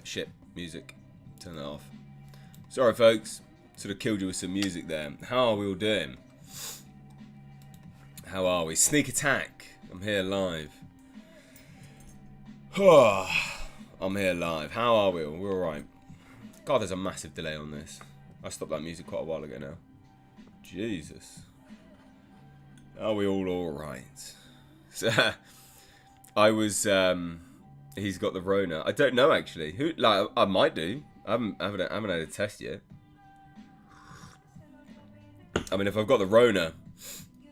shit. Music. Turn that off. Sorry, folks. Sort of killed you with some music there. How are we all doing? How are we? Sneak attack. I'm here live. I'm here live. How are we all? We're alright. God, there's a massive delay on this. I stopped that music quite a while ago now. Jesus. Are we all alright? So, I was, he's got the Rona. I don't know, actually. Who? Like, I might do. I haven't had a test yet. I mean, if I've got the Rona,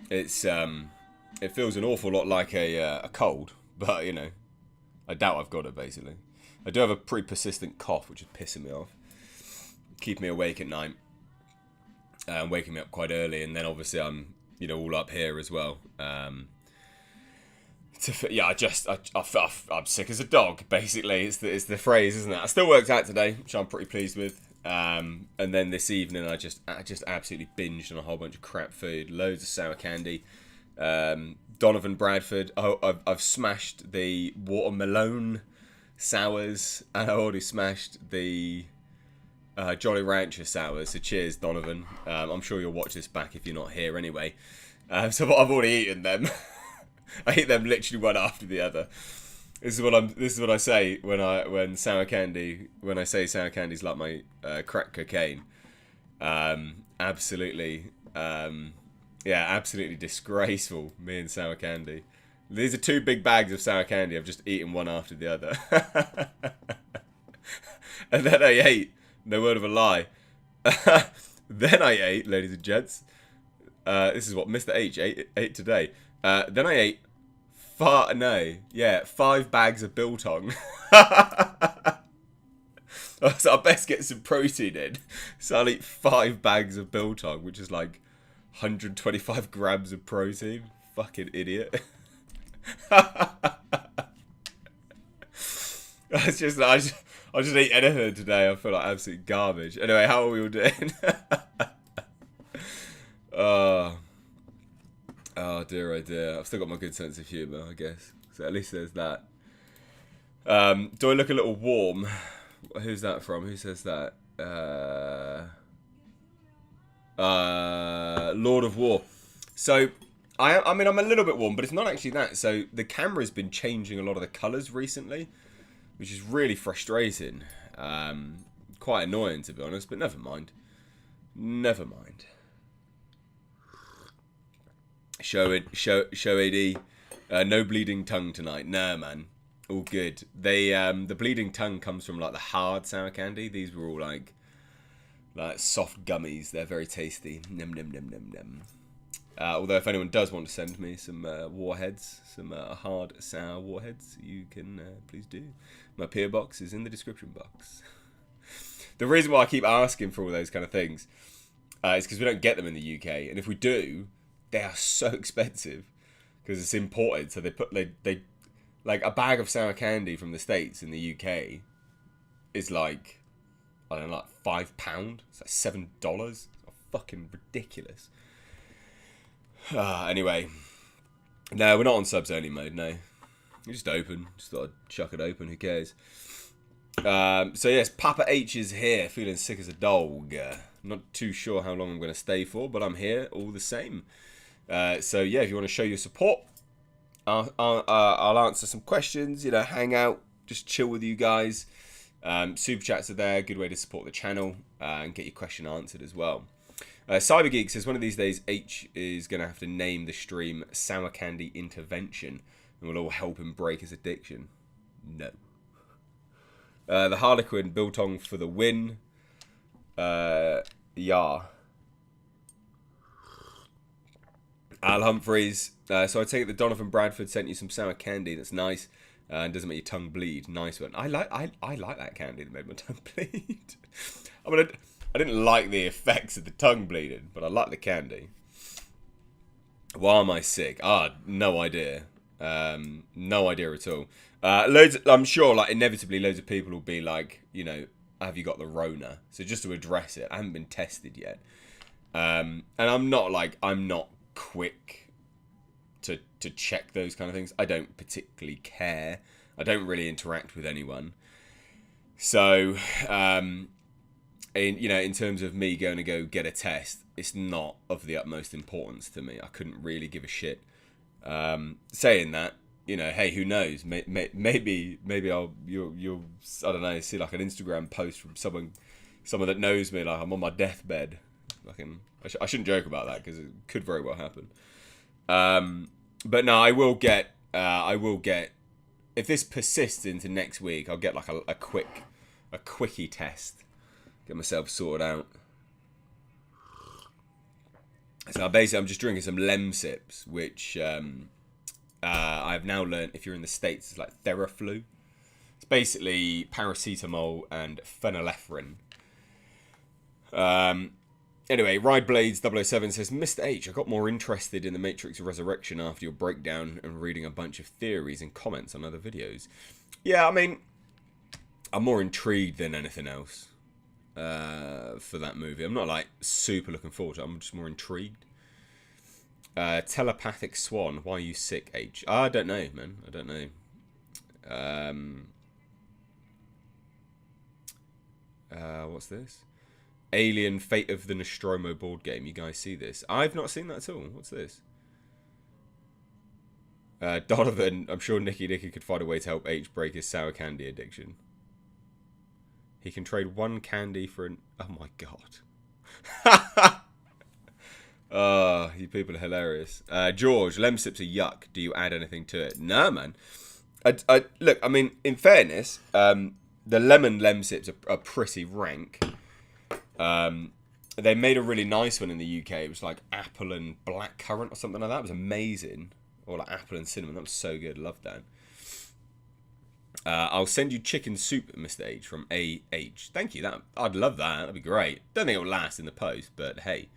it's, it feels an awful lot like a cold. But, you know, I doubt I've got it, basically. I do have a pretty persistent cough, which is pissing me off. Keeping me awake at night. Waking me up quite early. And then, obviously, I'm, you know, all up here as well. I'm sick as a dog, basically. It's the phrase, isn't it? I still worked out today, which I'm pretty pleased with. And then this evening, I just absolutely binged on a whole bunch of crap food. Loads of sour candy. Donovan Bradford. I've smashed the watermelon sours, and I already smashed the Jolly Rancher sours. So cheers, Donovan. I'm sure you'll watch this back if you're not here anyway. So I've already eaten them. I eat them literally one after the other. This is what I say when I say sour candy is like my crack cocaine. Absolutely, absolutely disgraceful. Me and sour candy. These are 2 big bags of sour candy. I've just eaten one after the other. And then I ate. No word of a lie. Then I ate, ladies and gents. This is what Mr. H ate today. Then I ate 5 bags of biltong. So I best get some protein in. So I'll eat 5 bags of biltong, which is like 125 grams of protein. Fucking idiot. I just eat anything today. I feel like absolute garbage. Anyway, how are we all doing? Oh dear, oh dear. I've still got my good sense of humour, I guess. So at least there's that. Do I look a little warm? Who's that from? Who says that? Lord of War. So, I mean, I'm a little bit warm, but it's not actually that. So, the camera's been changing a lot of the colours recently, which is really frustrating. Quite annoying, to be honest, but never mind. Never mind. Show AD. No bleeding tongue tonight. Nah, man. All good. The bleeding tongue comes from like the hard sour candy. These were all like soft gummies. They're very tasty. Num num num num num. Although if anyone does want to send me some warheads, some hard sour warheads, you can please do. My PO box is in the description box. The reason why I keep asking for all those kind of things is because we don't get them in the UK, and if we do, they are so expensive because it's imported. So they like a bag of sour candy from the States in the UK is like, I don't know, like £5. It's like $7. It's fucking ridiculous. Anyway, no, we're not on subs only mode. No, we're just open. Just thought I'd chuck it open. Who cares? So yes, Papa H is here, feeling sick as a dog. Not too sure how long I'm going to stay for, but I'm here all the same. So yeah, if you want to show your support, I'll answer some questions. You know, hang out, just chill with you guys. Super chats are there, good way to support the channel and get your question answered as well. Cybergeek says one of these days H is going to have to name the stream Sour Candy Intervention, and we'll all help him break his addiction. No. The Harlequin Biltong for the win. Yeah. Al Humphreys. So I take it that Donovan Bradford sent you some sour candy. That's nice. And doesn't make your tongue bleed. Nice one. I like that candy that made my tongue bleed. I mean, I didn't like the effects of the tongue bleeding, but I like the candy. Why am I sick? No idea. No idea at all. I'm sure, like, inevitably loads of people will be like, you know, have you got the Rona? So just to address it, I haven't been tested yet. And I'm not quick to check those kind of things. I don't particularly care. I don't really interact with anyone. So, in terms of me going to go get a test, it's not of the utmost importance to me. I couldn't really give a shit. Saying that, hey, who knows? Maybe you'll I don't know, see like an Instagram post from someone that knows me, like I'm on my deathbed. I shouldn't joke about that because it could very well happen. But no, I will get. If this persists into next week, I'll get like a quickie test. Get myself sorted out. So basically, I'm just drinking some Lemsips, which I've now learned if you're in the States, it's like Theraflu. It's basically paracetamol and phenylephrine. Anyway, Rideblades007 says, Mr. H, I got more interested in the Matrix Resurrection after your breakdown and reading a bunch of theories and comments on other videos. Yeah, I mean, I'm more intrigued than anything else for that movie. I'm not like super looking forward to it. I'm just more intrigued. Telepathic Swan, why are you sick, H? I don't know, man. I don't know. What's this? Alien Fate of the Nostromo board game. You guys see this? I've not seen that at all. What's this? Donovan, I'm sure Nicky could find a way to help H break his sour candy addiction. He can trade one candy for an... Oh my god. Oh, you people are hilarious. George, Lemsips are yuck. Do you add anything to it? No, man. Look, I mean, in fairness, the lemon Lemsips are pretty rank. They made a really nice one in the UK. It was like apple and blackcurrant or something like that. It was amazing. Or like apple and cinnamon. That was so good. Loved that. I'll send you chicken soup, Mr. H, from AH. Thank you. I'd love that. That'd be great. Don't think it'll last in the post, but hey.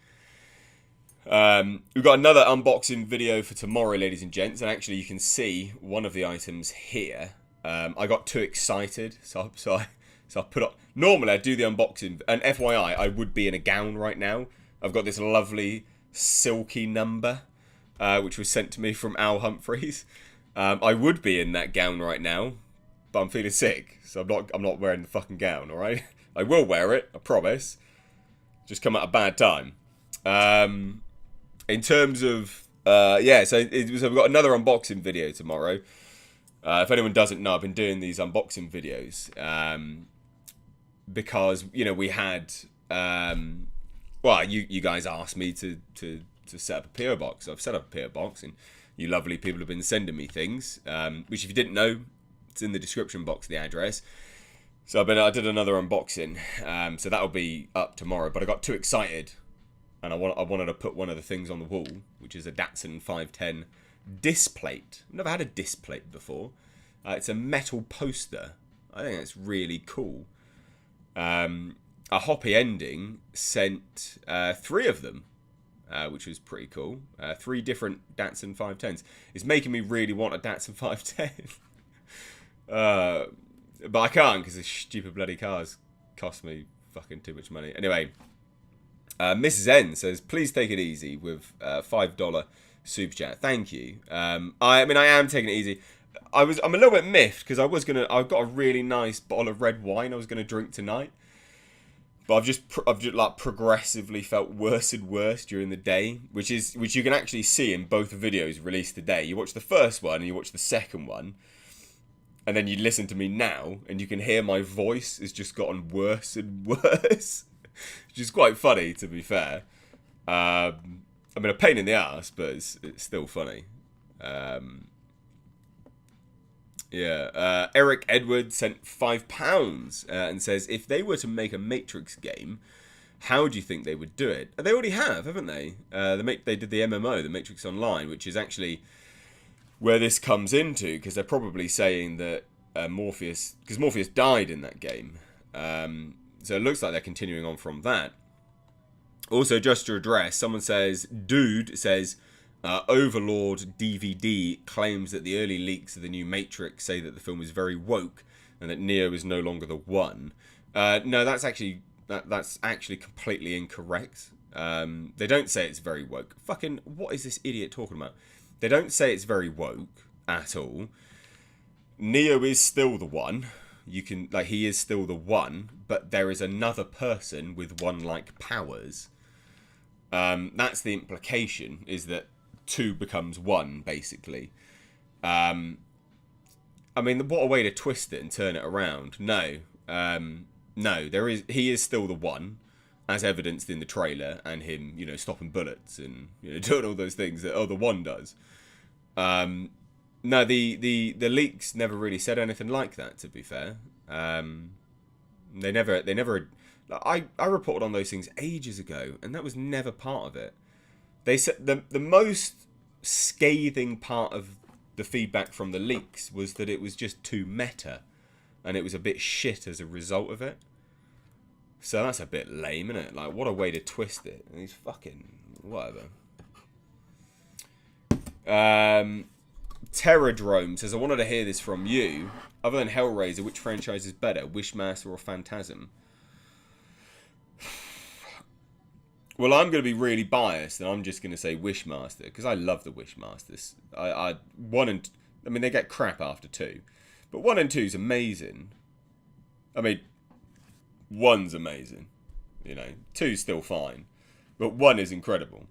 We've got another unboxing video for tomorrow, ladies and gents. And actually, you can see one of the items here. I got too excited, so I put up... Normally, I do the unboxing, and FYI, I would be in a gown right now. I've got this lovely silky number, which was sent to me from Al Humphreys. I would be in that gown right now, but I'm feeling sick, so I'm not wearing the fucking gown, alright? I will wear it, I promise. Just come at a bad time. In terms of... so we've got another unboxing video tomorrow. If anyone doesn't know, I've been doing these unboxing videos. Because, we had... you guys asked me to set up a PO box. So I've set up a PO box, and you lovely people have been sending me things. Which, if you didn't know, it's in the description box, the address. So I did another unboxing. So that'll be up tomorrow. But I got too excited, and I wanted to put one of the things on the wall, which is a Datsun 510 disc plate. I've never had a disc plate before. It's a metal poster. I think that's really cool. A Hoppy Ending sent 3 of them, which was pretty cool. 3 different Datsun 510s. It's making me really want a Datsun 510. But I can't because the stupid bloody cars cost me fucking too much money. Anyway, Mrs. N says, please take it easy with $5 super chat. Thank you. I am taking it easy. I'm a little bit miffed because I've got a really nice bottle of red wine I was gonna drink tonight, but I've just like progressively felt worse and worse during the day, which you can actually see in both videos released today. You watch the first one and you watch the second one, and then you listen to me now, and you can hear my voice has just gotten worse and worse, which is quite funny, to be fair. A pain in the ass, but it's still funny. Eric Edwards sent £5 and says, if they were to make a Matrix game, how do you think they would do it? They already have, haven't they? They did the MMO, the Matrix Online, which is actually where this comes into, because they're probably saying that Morpheus died in that game. So it looks like they're continuing on from that. Also, just to address, someone says, Dude says, Overlord DVD claims that the early leaks of the new Matrix say that the film is very woke and that Neo is no longer the one. No, that's actually completely incorrect. They don't say it's very woke. Fucking, what is this idiot talking about? They don't say it's very woke at all. Neo is still the one. you can, like, he is still the one, but there is another person with one-like powers. That's the implication, is that two becomes one, basically. I mean, what a way to twist it and turn it around. No. No, he is still the one, as evidenced in the trailer, and him, you know, stopping bullets and, you know, doing all those things that the one does. No, the leaks never really said anything like that, to be fair. They never. I reported on those things ages ago, and that was never part of it. They said the most scathing part of the feedback from the leaks was that it was just too meta, and it was a bit shit as a result of it. So that's a bit lame, isn't it? Like, what a way to twist it. And he's fucking whatever. Terradrome says, I wanted to hear this from you. Other than Hellraiser, which franchise is better, Wishmaster or Phantasm? Well, I'm going to be really biased, and I'm just going to say Wishmaster, because I love the Wishmasters. I mean, they get crap after 2, but 1 and 2 is amazing. I mean, 1's amazing, you know. 2's still fine, but 1 is incredible.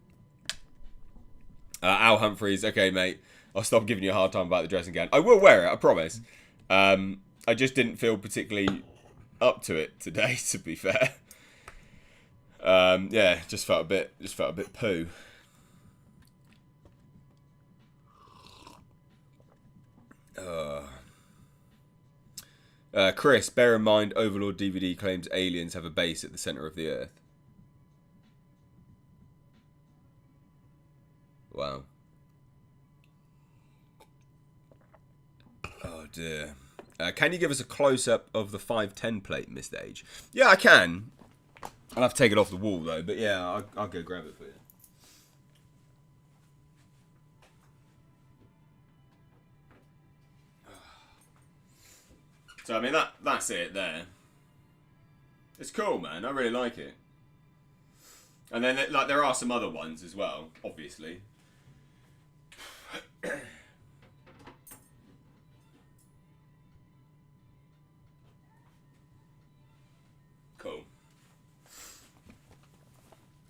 Al Humphreys, okay, mate. I'll stop giving you a hard time about the dressing gown. I will wear it, I promise. I just didn't feel particularly up to it today, to be fair. Yeah, just felt a bit poo. Chris, bear in mind, Overlord DVD claims aliens have a base at the center of the Earth. Wow. Oh dear. Can you give us a close-up of the 510 plate, Mr. H? Yeah, I can. I'll have to take it off the wall, though. But yeah, I'll go grab it for you. So, I mean, that's it there. It's cool, man. I really like it. And then, like, there are some other ones as well, obviously. Cool.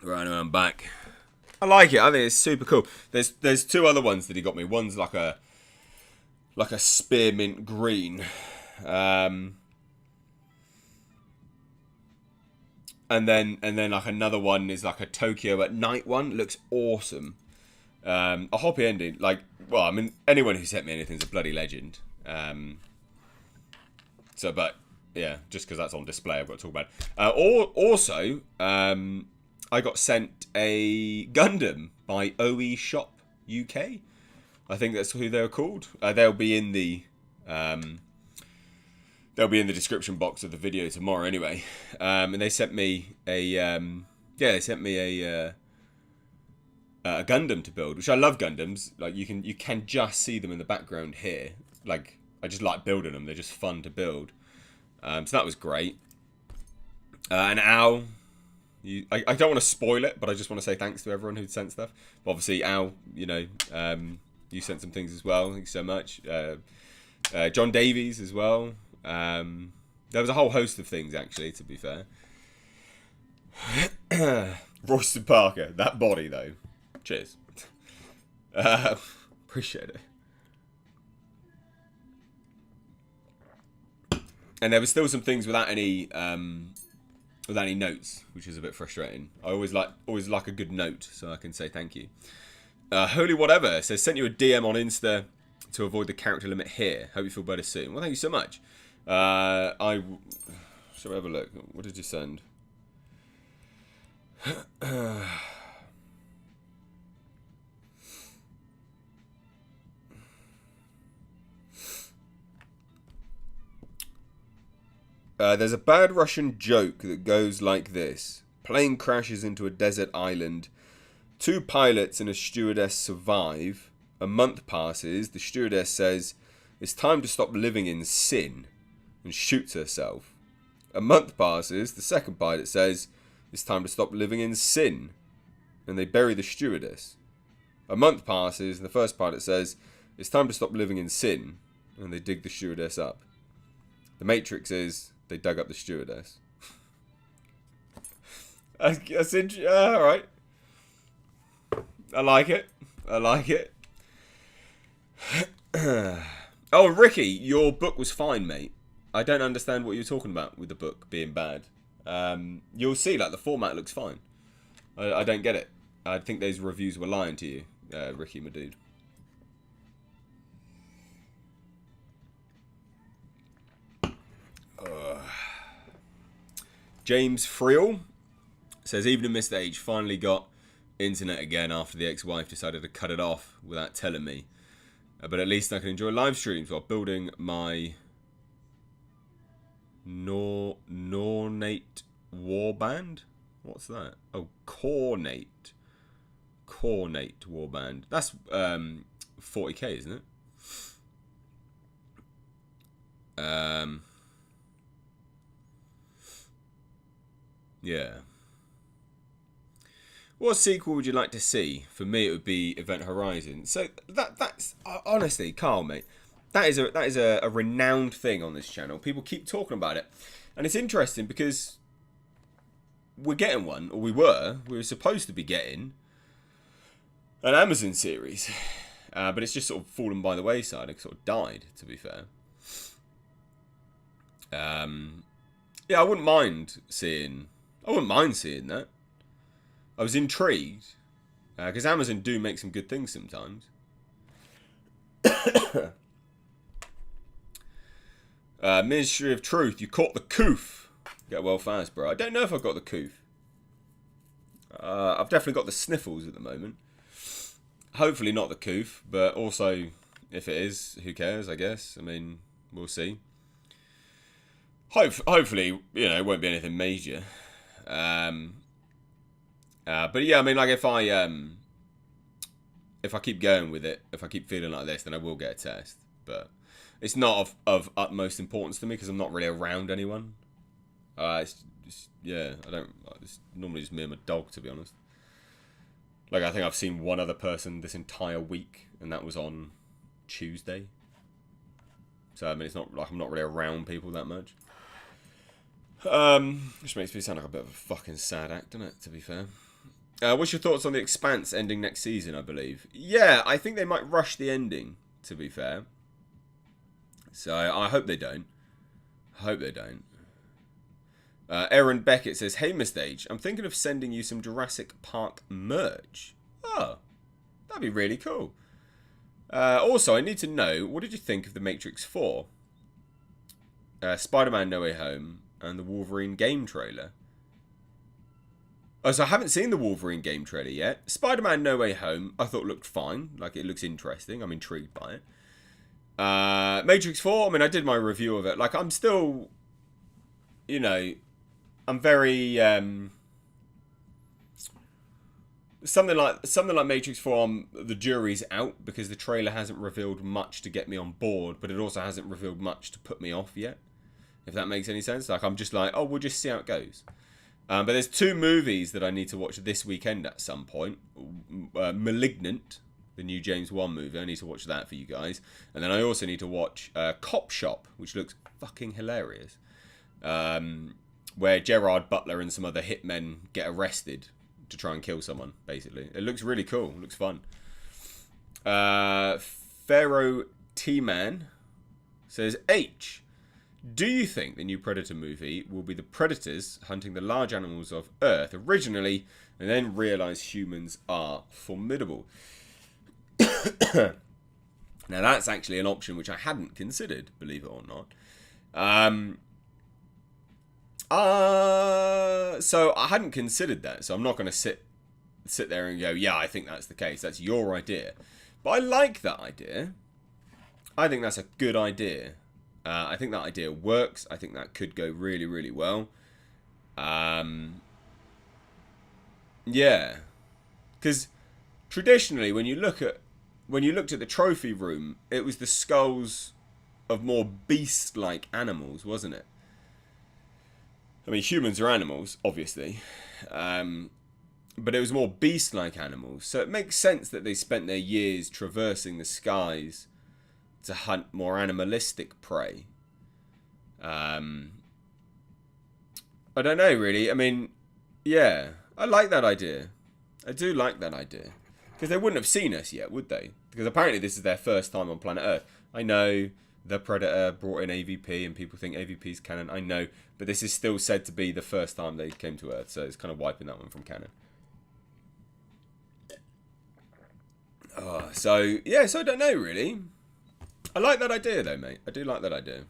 Right, I'm back. I like it. I think it's super cool. There's 2 other ones that he got me. One's like a spearmint green. And then like another one is like a Tokyo at night one. It looks awesome. A happy ending. Like, well, I mean, anyone who sent me anything's a bloody legend. So, but yeah, just because that's on display, I've got to talk about it. Also, I got sent a Gundam by OE Shop UK. I think that's who they're called. They'll be in the description box of the video tomorrow, anyway. And they sent me a a Gundam to build, which I love Gundams. Like, you can just see them in the background here. Like, I just like building them. They're just fun to build. So that was great. And Al, I don't want to spoil it, but I just want to say thanks to everyone who'd sent stuff. But obviously, Al, you know, you sent some things as well. Thank you so much. John Davies as well. There was a whole host of things, actually, to be fair. Royston Parker, that body, though. Cheers. Appreciate it. And there was still some things without any notes, which is a bit frustrating. I always like a good note, so I can say thank you. Holy Whatever says, sent you a DM on Insta to avoid the character limit here. Hope you feel better soon. Well, thank you so much. Shall we have a look? What did you send? There's a bad Russian joke that goes like this. Plane crashes into a desert island. 2 pilots and a stewardess survive. A month passes. The stewardess says, it's time to stop living in sin, and shoots herself. A month passes. The second pilot says, it's time to stop living in sin, and they bury the stewardess. A month passes. And the first pilot says, it's time to stop living in sin, and they dig the stewardess up. The Matrix is they dug up the stewardess. That's all right. I like it. I like it. Oh, Ricky, your book was fine, mate. I don't understand what you're talking about with the book being bad. You'll see, like, the format looks fine. I don't get it. I think those reviews were lying to you, Ricky, my dude. James Friel says, even in Mr. H finally got internet again after the ex-wife decided to cut it off without telling me. But at least I can enjoy live streams while building my Nornate Warband. What's that? Oh, Cornate Warband. That's 40k, isn't it? Yeah. What sequel would you like to see? For me, it would be Event Horizon. So that's honestly, Carl, mate, that is a renowned thing on this channel. People keep talking about it, and it's interesting because we're getting one, or we were supposed to be getting an Amazon series, but it's just sort of fallen by the wayside. It sort of died, to be fair. Yeah, I wouldn't mind seeing that. I was intrigued, because Amazon do make some good things sometimes. Ministry of Truth, you caught the coof. Get well fast, bro. I don't know if I've got the coof. I've definitely got the sniffles at the moment. Hopefully not the coof, but also, if it is, who cares, I guess. I mean, we'll see. Hopefully, you know, it won't be anything major. But yeah, I mean, like, if I keep going with it, if I keep feeling like this, then I will get a test. But it's not of utmost importance to me because I'm not really around anyone. It's normally just me and my dog, to be honest. Like, I think I've seen one other person this entire week, and that was on Tuesday. So, I mean, it's not like I'm not really around people that much. Which makes me sound like a bit of a fucking sad act, doesn't it, to be fair? What's your thoughts on The Expanse ending next season, I believe? Yeah, I think they might rush the ending, to be fair. So, I hope they don't. Aaron Beckett says, hey, Mr. H, I'm thinking of sending you some Jurassic Park merch. Oh, that'd be really cool. Also, I need to know, what did you think of The Matrix 4? Spider-Man No Way Home and the Wolverine game trailer? Oh, so I haven't seen the Wolverine game trailer yet. Spider-Man No Way Home, I thought looked fine. Like, it looks interesting. I'm intrigued by it. Matrix 4, I mean, I did my review of it. Like, I'm still, you know, I'm very, something like Matrix 4, the jury's out because the trailer hasn't revealed much to get me on board, but it also hasn't revealed much to put me off yet, if that makes any sense. Like, I'm just like, oh, we'll just see how it goes. But there's two movies that I need to watch this weekend at some point. Malignant, the new James Wan movie. I need to watch that for you guys. And then I also need to watch Cop Shop, which looks fucking hilarious. Where Gerard Butler and some other hitmen get arrested to try and kill someone, basically. It looks really cool. It looks fun. Pharaoh T-Man says, H, do you think the new Predator movie will be the Predators hunting the large animals of Earth originally and then realise humans are formidable? Now, that's actually an option which I hadn't considered, believe it or not. So I hadn't considered that, so I'm not going to sit there and go, yeah, I think that's the case. That's your idea. But I like that idea. I think that's a good idea. I think that idea works. I think that could go really, really well. Yeah. Because traditionally, when you looked at the trophy room, it was the skulls of more beast-like animals, wasn't it? I mean, humans are animals, obviously. But it was more beast-like animals. So it makes sense that they spent their years traversing the skies to hunt more animalistic prey. I don't know, really. I mean, yeah, I like that idea. I do like that idea. Because they wouldn't have seen us yet, would they? Because apparently this is their first time on planet Earth. I know The Predator brought in AVP and people think AVP's canon. I know. But this is still said to be the first time they came to Earth. So it's kind of wiping that one from canon. Oh, so, yeah, so I don't know, really. I like that idea, though, mate. I do like that idea.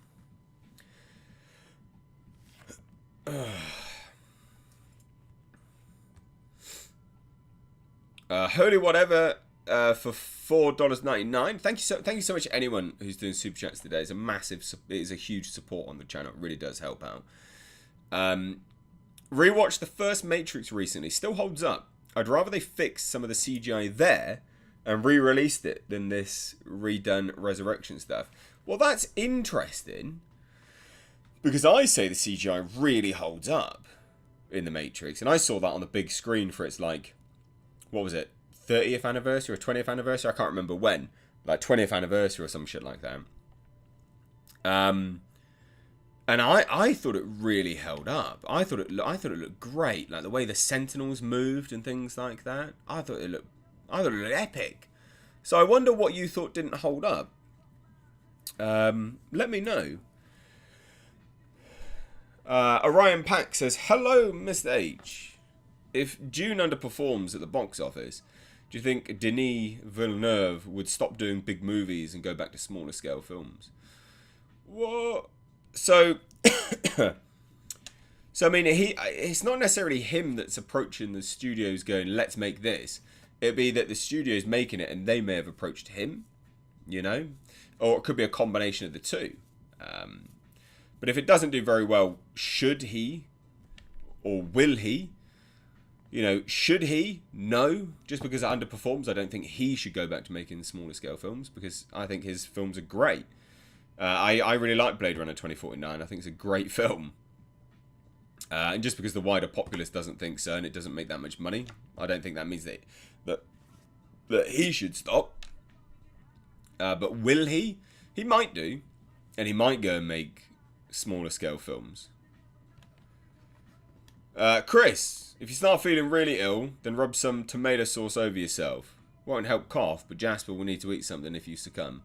Holy whatever for $4.99. Thank you so much to anyone who's doing super chats today. It's a massive, it is a huge support on the channel. It really does help out. Rewatched the first Matrix recently. Still holds up. I'd rather they fixed some of the CGI there and re-released it than this redone Resurrection stuff. Well, that's interesting because I say the CGI really holds up in the Matrix, and I saw that on the big screen for its like, what was it, 30th anniversary or 20th anniversary? I can't remember when, like 20th anniversary or some shit like that. And I thought it really held up. I thought it looked great, like the way the Sentinels moved and things like that. I thought it looked epic. So I wonder what you thought didn't hold up. Let me know. Orion Pack says, hello, Mr. H. If Dune underperforms at the box office, do you think Denis Villeneuve would stop doing big movies and go back to smaller scale films? What? So, I mean, it's not necessarily him that's approaching the studios going, let's make this. It'd be that the studio's making it and they may have approached him, you know? Or it could be a combination of the two. But if it doesn't do very well, should he? Or will he? You know, should he? No. Just because it underperforms, I don't think he should go back to making smaller scale films, because I think his films are great. I really like Blade Runner 2049. I think it's a great film. And just because the wider populace doesn't think so and it doesn't make that much money, I don't think that means that he should stop. But will he? He might do. And he might go and make smaller scale films. Chris, if you start feeling really ill, then rub some tomato sauce over yourself. Won't help cough, but Jasper will need to eat something if you succumb.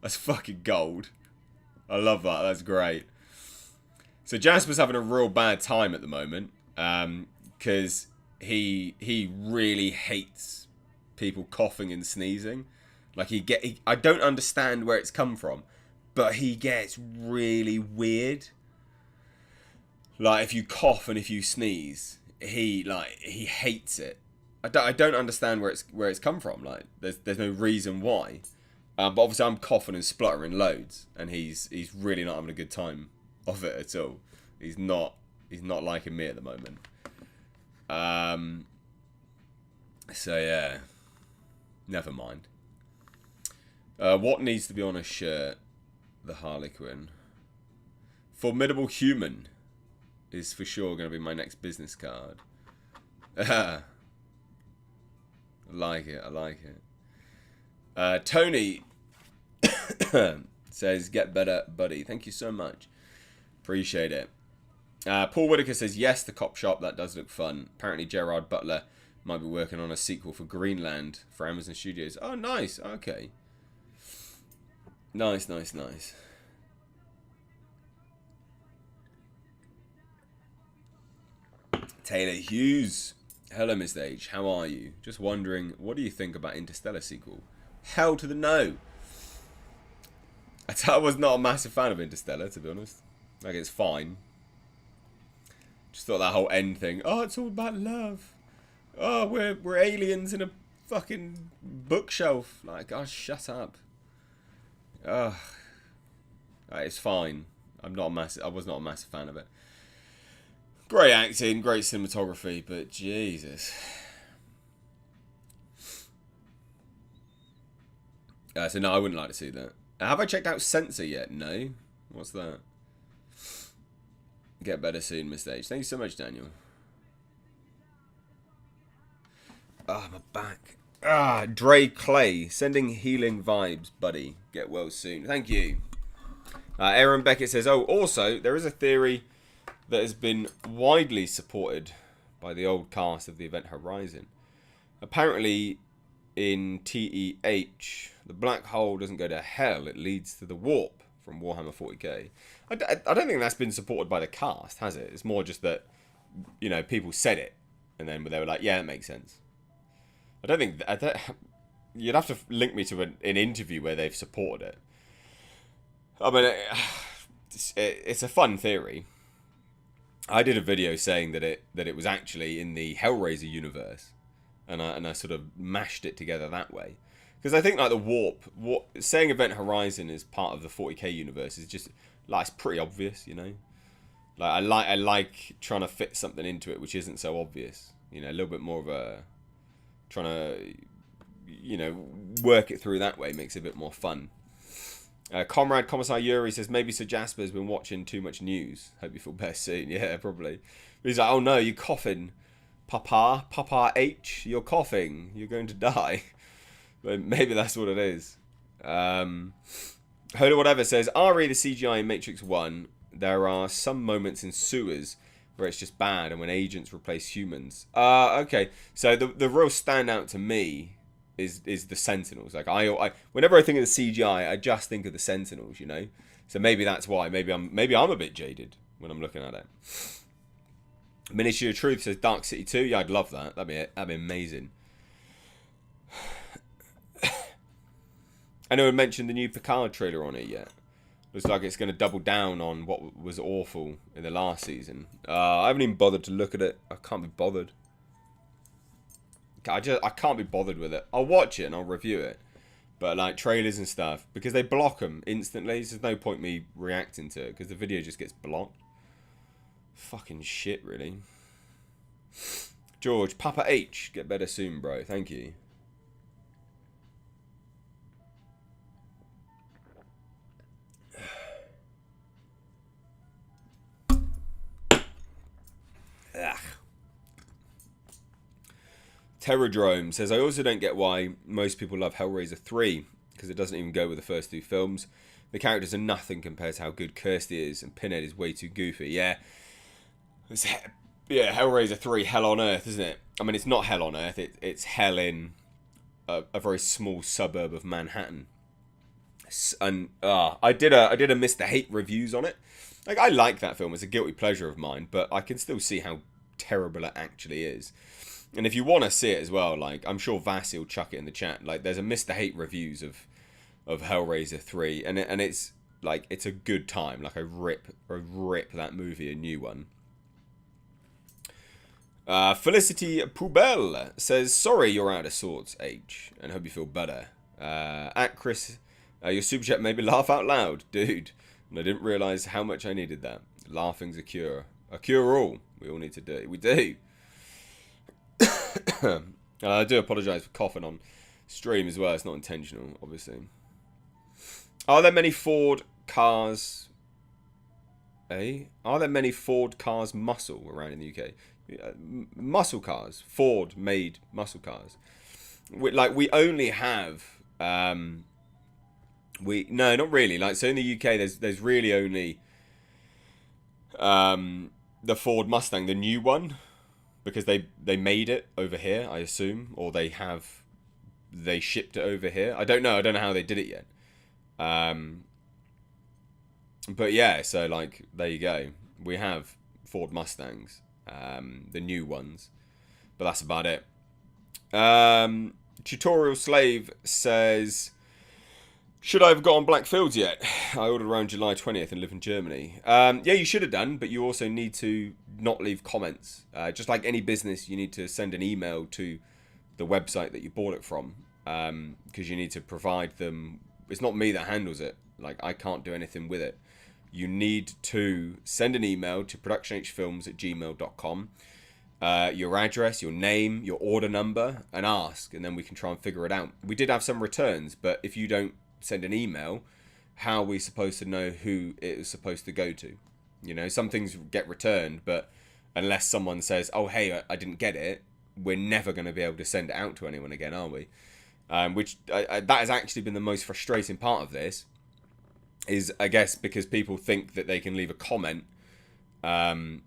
That's fucking gold. I love that. That's great. So Jasper's having a real bad time at the moment, because he really hates people coughing and sneezing. Like I don't understand where it's come from, but he gets really weird. Like if you cough and if you sneeze, he hates it. I don't understand where it's come from. Like there's no reason why. But obviously I'm coughing and spluttering loads, and he's really not having a good time of it at all. He's not liking me at the moment. So yeah, never mind. What needs to be on a shirt? The Harlequin. Formidable Human is for sure going to be my next business card. I like it. I like it. Tony says, get better, buddy. Thank you so much. Appreciate it. Paul Whitaker says, yes, the cop shop. That does look fun. Apparently Gerard Butler might be working on a sequel for Greenland for Amazon Studios. Oh, nice. Okay. Nice, nice, nice. Taylor Hughes. Hello, Mr. H. How are you? Just wondering, what do you think about Interstellar sequel? Hell to the no. I was not a massive fan of Interstellar, to be honest. Like, it's fine. Just thought that whole end thing. Oh, it's all about love. Oh, we're aliens in a fucking bookshelf. Like, oh, shut up. Ugh. It's fine. I was not a massive fan of it. Great acting, great cinematography, but Jesus. So no, I wouldn't like to see that. Have I checked out Censor yet? No. What's that? Get better soon, Mr. H. Thank you so much, Daniel. Ah, my back. Dre Clay, sending healing vibes, buddy. Get well soon. Thank you. Aaron Beckett says, oh, also, there is a theory that has been widely supported by the old cast of the Event Horizon. Apparently, in TEH, the black hole doesn't go to hell, it leads to the warp from Warhammer 40k. I don't think that's been supported by the cast, has it? It's more just that, you know, people said it, and then they were like, yeah, that makes sense. I don't think... you'd have to link me to an interview where they've supported it. I mean, it's a fun theory. I did a video saying that it was actually in the Hellraiser universe, and I sort of mashed it together that way, because I think like the warp, saying Event Horizon is part of the 40k universe is just like, it's pretty obvious, you know. Like I like trying to fit something into it which isn't so obvious, you know, a little bit more of a trying to, you know, work it through that way makes it a bit more fun. Comrade Commissar Yuri says, maybe Sir Jasper's been watching too much news. Hope you feel better soon. Yeah, probably. But he's like, oh no, you're coughing. Papa H, you're coughing. You're going to die. But maybe that's what it is. Holy Whatever says, RE the CGI in Matrix 1, there are some moments in sewers where it's just bad and when agents replace humans. Okay. So the real standout to me is the Sentinels. Like I whenever I think of the CGI, I just think of the Sentinels, you know. So maybe that's why. Maybe I'm a bit jaded when I'm looking at it. Miniature Truth says Dark City 2. Yeah, I'd love that. That'd be amazing. I know I mentioned the new Picard trailer on it yet. Looks like it's going to double down on what was awful in the last season. I haven't even bothered to look at it. I can't be bothered. I can't be bothered with it. I'll watch it and I'll review it. But like trailers and stuff, because they block them instantly, so there's no point me reacting to it because the video just gets blocked. Fucking shit, really. George, Papa H, get better soon, bro. Thank you. Ugh. Terradrome says, I also don't get why most people love Hellraiser 3, because it doesn't even go with the first two films. The characters are nothing compared to how good Kirsty is, and Pinhead is way too goofy. Yeah, Hellraiser 3, hell on earth, isn't it? I mean, it's not hell on earth, it's hell in a very small suburb of Manhattan. And I did a Mr. Hate reviews on it. Like, I like that film, it's a guilty pleasure of mine, but I can still see how terrible it actually is. And if you want to see it as well, like, I'm sure Vassy will chuck it in the chat. Like, there's a Mr. Hate reviews of Hellraiser 3, and it's like, it's a good time. Like, I rip that movie a new one. Felicity Poubelle says, sorry you're out of sorts, H, and hope you feel better. At Chris, your super chat made me laugh out loud, dude. And I didn't realise how much I needed that. Laughing's a cure. A cure-all. We all need to do it. We do. I do apologise for coughing on stream as well. It's not intentional, obviously. Are there many Ford cars? Are there many Ford cars muscle around in the UK? Muscle cars, Ford made muscle cars. We only have no, not really. Like, so in the UK, there's really only the Ford Mustang, the new one. Because they made it over here, I assume, or they shipped it over here. I don't know how they did it yet. But yeah, so like there you go. We have Ford Mustangs, the new ones, but that's about it. Tutorial Slave says, should I have got on Black Fields yet? I ordered around July 20th and live in Germany. Yeah, you should have done, but you also need to not leave comments. Just like any business, you need to send an email to the website that you bought it from, because you need to provide them. It's not me that handles it. Like, I can't do anything with it. You need to send an email to productionhfilms@gmail.com, your address, your name, your order number, and ask, and then we can try and figure it out. We did have some returns, but if you don't send an email, how are we supposed to know who it is supposed to go to? You know, some things get returned, but unless someone says, oh, hey, I didn't get it, we're never going to be able to send it out to anyone again, are we? That has actually been the most frustrating part of this, is I guess because people think that they can leave a comment and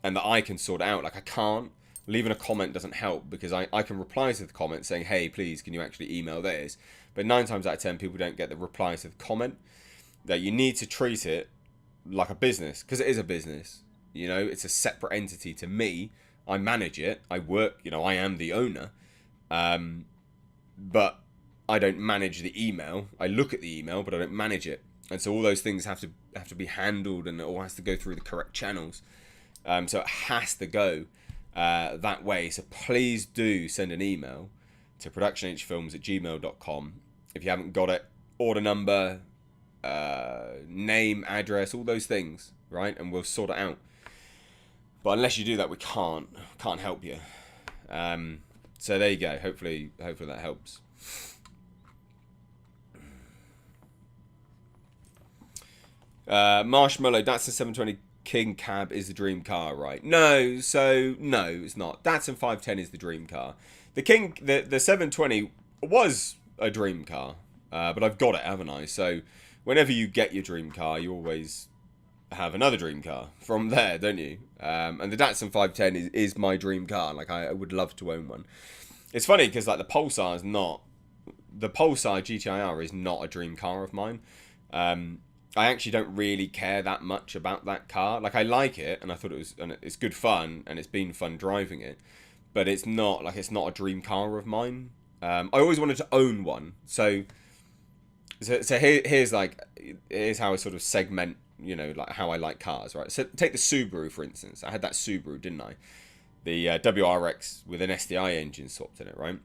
that I can sort it out. Like, I can't. Leaving a comment doesn't help, because I can reply to the comment saying, hey, please, can you actually email this? But 9 times out of 10, people don't get the reply to the comment. That you need to treat it like a business, because it is a business. You know, it's a separate entity to me. I manage it. I work, you know, I am the owner. But I don't manage the email. I look at the email, but I don't manage it. And so all those things have to be handled, and it all has to go through the correct channels. So it has to go that way. So please do send an email to productionhfilms@gmail.com. If you haven't got it, order number, name, address, all those things, right? And we'll sort it out. But unless you do that, we can't help you. So there you go. Hopefully that helps. Marshmallow, Datsun 720 King Cab is the dream car, right? No, it's not. Datsun 510 is the dream car. The 720 was a dream car, but I've got it, haven't I? So whenever you get your dream car, you always have another dream car from there, don't you? And the Datsun 510 is my dream car. Like, I would love to own one. It's funny because, like, the Pulsar GTIR is not a dream car of mine. I actually don't really care that much about that car. Like, I like it, and I thought it's good fun, and it's been fun driving it. But it's not a dream car of mine. I always wanted to own one. So here's how I sort of segment, you know, like how I like cars, right? So take the Subaru, for instance. I had that Subaru, didn't I? The WRX with an SDI engine swapped in it, right?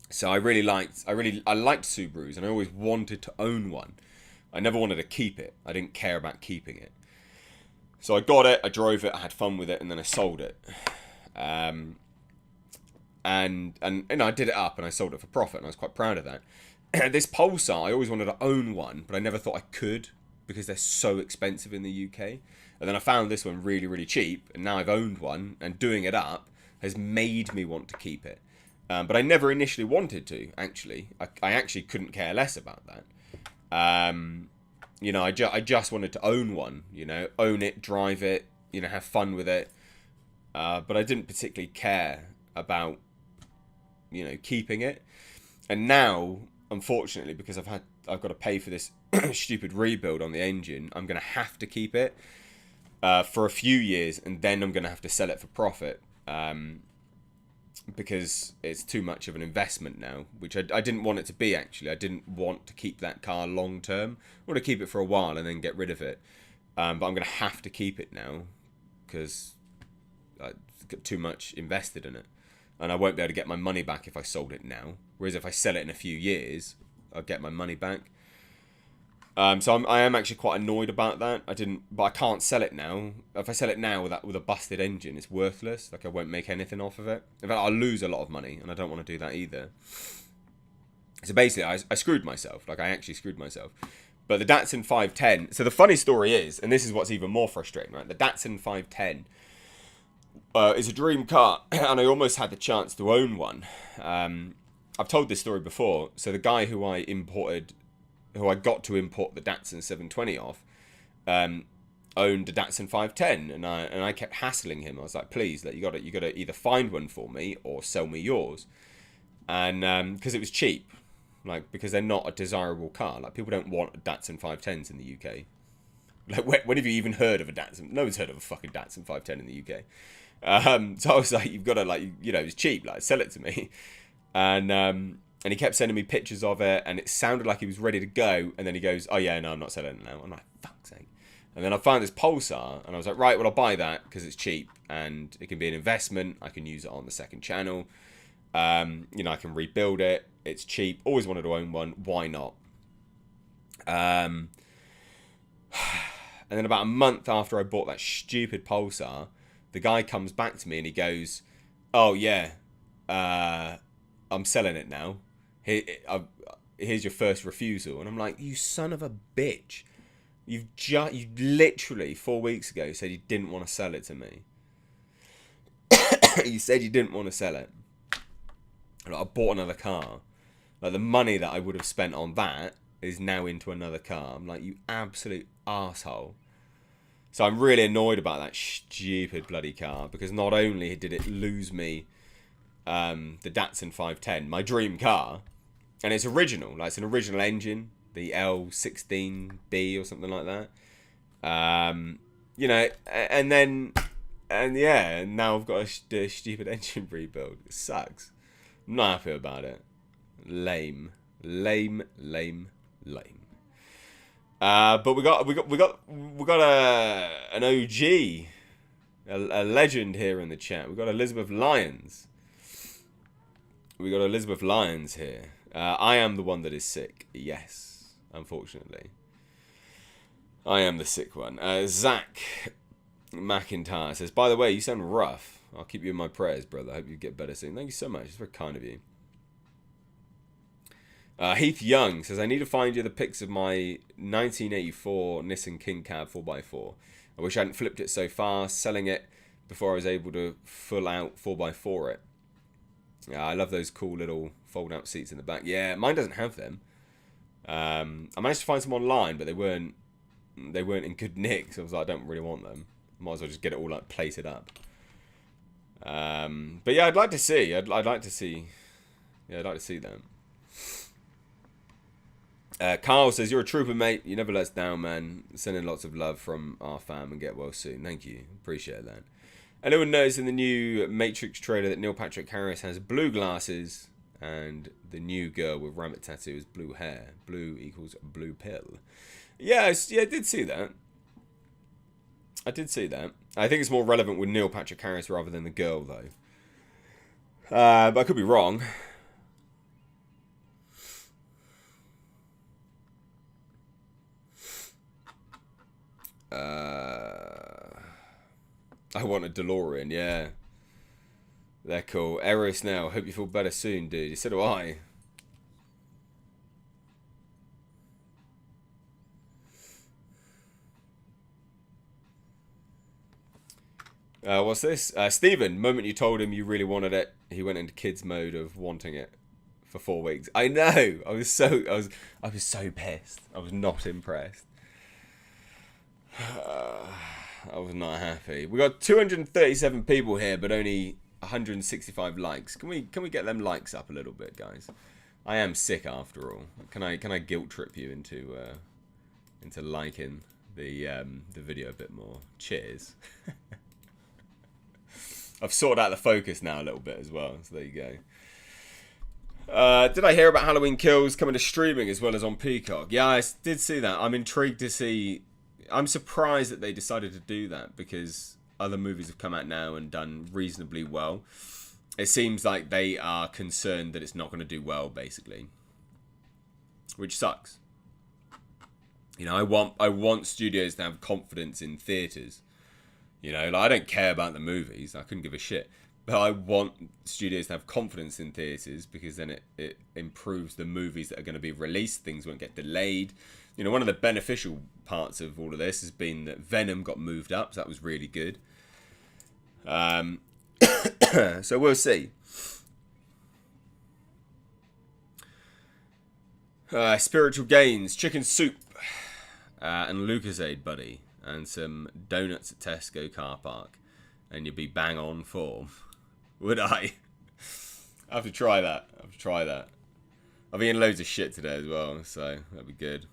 So I liked Subarus, and I always wanted to own one. I never wanted to keep it. I didn't care about keeping it. So I got it, I drove it, I had fun with it, and then I sold it. And you know, I did it up and I sold it for profit, and I was quite proud of that. This Pulsar, I always wanted to own one, but I never thought I could, because they're so expensive in the UK. And then I found this one really, really cheap, and now I've owned one, and doing it up has made me want to keep it. But I never initially wanted to, actually. I actually couldn't care less about that. You know, I just wanted to own one, you know, own it, drive it, you know, have fun with it. But I didn't particularly care about, you know, keeping it. And now, unfortunately, because I've got to pay for this stupid rebuild on the engine, I'm going to have to keep it for a few years, and then I'm going to have to sell it for profit. Because it's too much of an investment now, which I didn't want it to be, actually. I didn't want to keep that car long term. I want to keep it for a while and then get rid of it. But I'm going to have to keep it now, because I've got too much invested in it. And I won't be able to get my money back if I sold it now. Whereas if I sell it in a few years, I'll get my money back. So I am actually quite annoyed about that. But I can't sell it now. If I sell it now with a busted engine, it's worthless. Like, I won't make anything off of it. In fact, I'll lose a lot of money, and I don't want to do that either. So basically, I screwed myself. Like, I actually screwed myself. But the Datsun 510... So the funny story is, and this is what's even more frustrating, right? The Datsun 510 is a dream car, and I almost had the chance to own one. I've told this story before. So the guy who I got to import the Datsun 720 off, owned a Datsun 510, and I kept hassling him. I was like, please, you got to either find one for me or sell me yours, and because it was cheap, like, because they're not a desirable car. Like, people don't want Datsun 510s in the UK. Like, when have you even heard of a Datsun? No one's heard of a fucking Datsun 510 in the UK. So I was like, you've got to, like, you know, it's cheap, like, sell it to me, and he kept sending me pictures of it, and it sounded like he was ready to go, and then he goes, oh yeah, no, I'm not selling it now. I'm like, fuck's sake. And then I found this Pulsar, and I was like, right, well, I'll buy that, because it's cheap, and it can be an investment. I can use it on the second channel. You know, I can rebuild it. It's cheap. Always wanted to own one. Why not? And then about a month after I bought that stupid Pulsar, the guy comes back to me, and he goes, oh yeah, I'm selling it now. Here's your first refusal. And I'm like, you son of a bitch. You literally 4 weeks ago said you didn't want to sell it to me. you said you didn't want to sell it. Like, I bought another car. Like, the money that I would have spent on that is now into another car. I'm like, you absolute arsehole. So I'm really annoyed about that stupid bloody car, because not only did it lose me the Datsun 510, my dream car, and it's original. Like, it's an original engine, the L16B or something like that. You know, and now I've got a stupid engine rebuild. It sucks. I'm not happy about it. Lame. But we got an OG, a legend here in the chat. We got Elizabeth Lyons. We got Elizabeth Lyons here. I am the one that is sick. Yes, unfortunately, I am the sick one. Zach McIntyre says, by the way, you sound rough. I'll keep you in my prayers, brother. I hope you get better soon. Thank you so much. It's very kind of you. Heath Young says, I need to find you the pics of my 1984 Nissan King Cab 4x4. I wish I hadn't flipped it so fast, selling it before I was able to full out 4x4 it. I love those cool little fold out seats in the back. Yeah, mine doesn't have them. I managed to find some online, but they weren't in good nick, so I was like, I don't really want them. Might as well just get it all like plated up. But yeah, I'd like to see. I'd like to see. Yeah, I'd like to see them. Carl says, you're a trooper, mate. You never let us down, man. Sending lots of love from our fam, and get well soon. Thank you. Appreciate that. Anyone noticed in the new Matrix trailer that Neil Patrick Harris has blue glasses, and the new girl with rabbit tattoo is blue hair? Blue equals blue pill. Yes, yeah, I did see that. I think it's more relevant with Neil Patrick Harris rather than the girl, though. But I could be wrong. I want a DeLorean, yeah. They're cool. Eris now. Hope you feel better soon, dude. So do I. What's this? Stephen, moment you told him you really wanted it, he went into kids mode of wanting it for 4 weeks. I know. I was so pissed. I was not impressed. I was not happy. We got 237 people here, but only 165 likes. Can we get them likes up a little bit, guys? I am sick after all. Can I guilt trip you into liking the video a bit more? Cheers. I've sorted out the focus now a little bit as well, so there you go. Did I hear about Halloween Kills coming to streaming as well as on Peacock? Yeah, I did see that. I'm intrigued to see. I'm surprised that they decided to do that, because other movies have come out now and done reasonably well. It seems like they are concerned that it's not going to do well, basically, which sucks. You know, I want studios to have confidence in theaters. You know, like, I don't care about the movies. I couldn't give a shit. But I want studios to have confidence in theaters, because then it improves the movies that are going to be released. Things won't get delayed. You know, one of the beneficial parts of all of this has been that Venom got moved up, so that was really good. So we'll see. Spiritual gains, chicken soup, and Lucasade, buddy, and some donuts at Tesco car park, and you'd be bang on form. Would I? I have to try that. I've eaten loads of shit today as well, so that'd be good.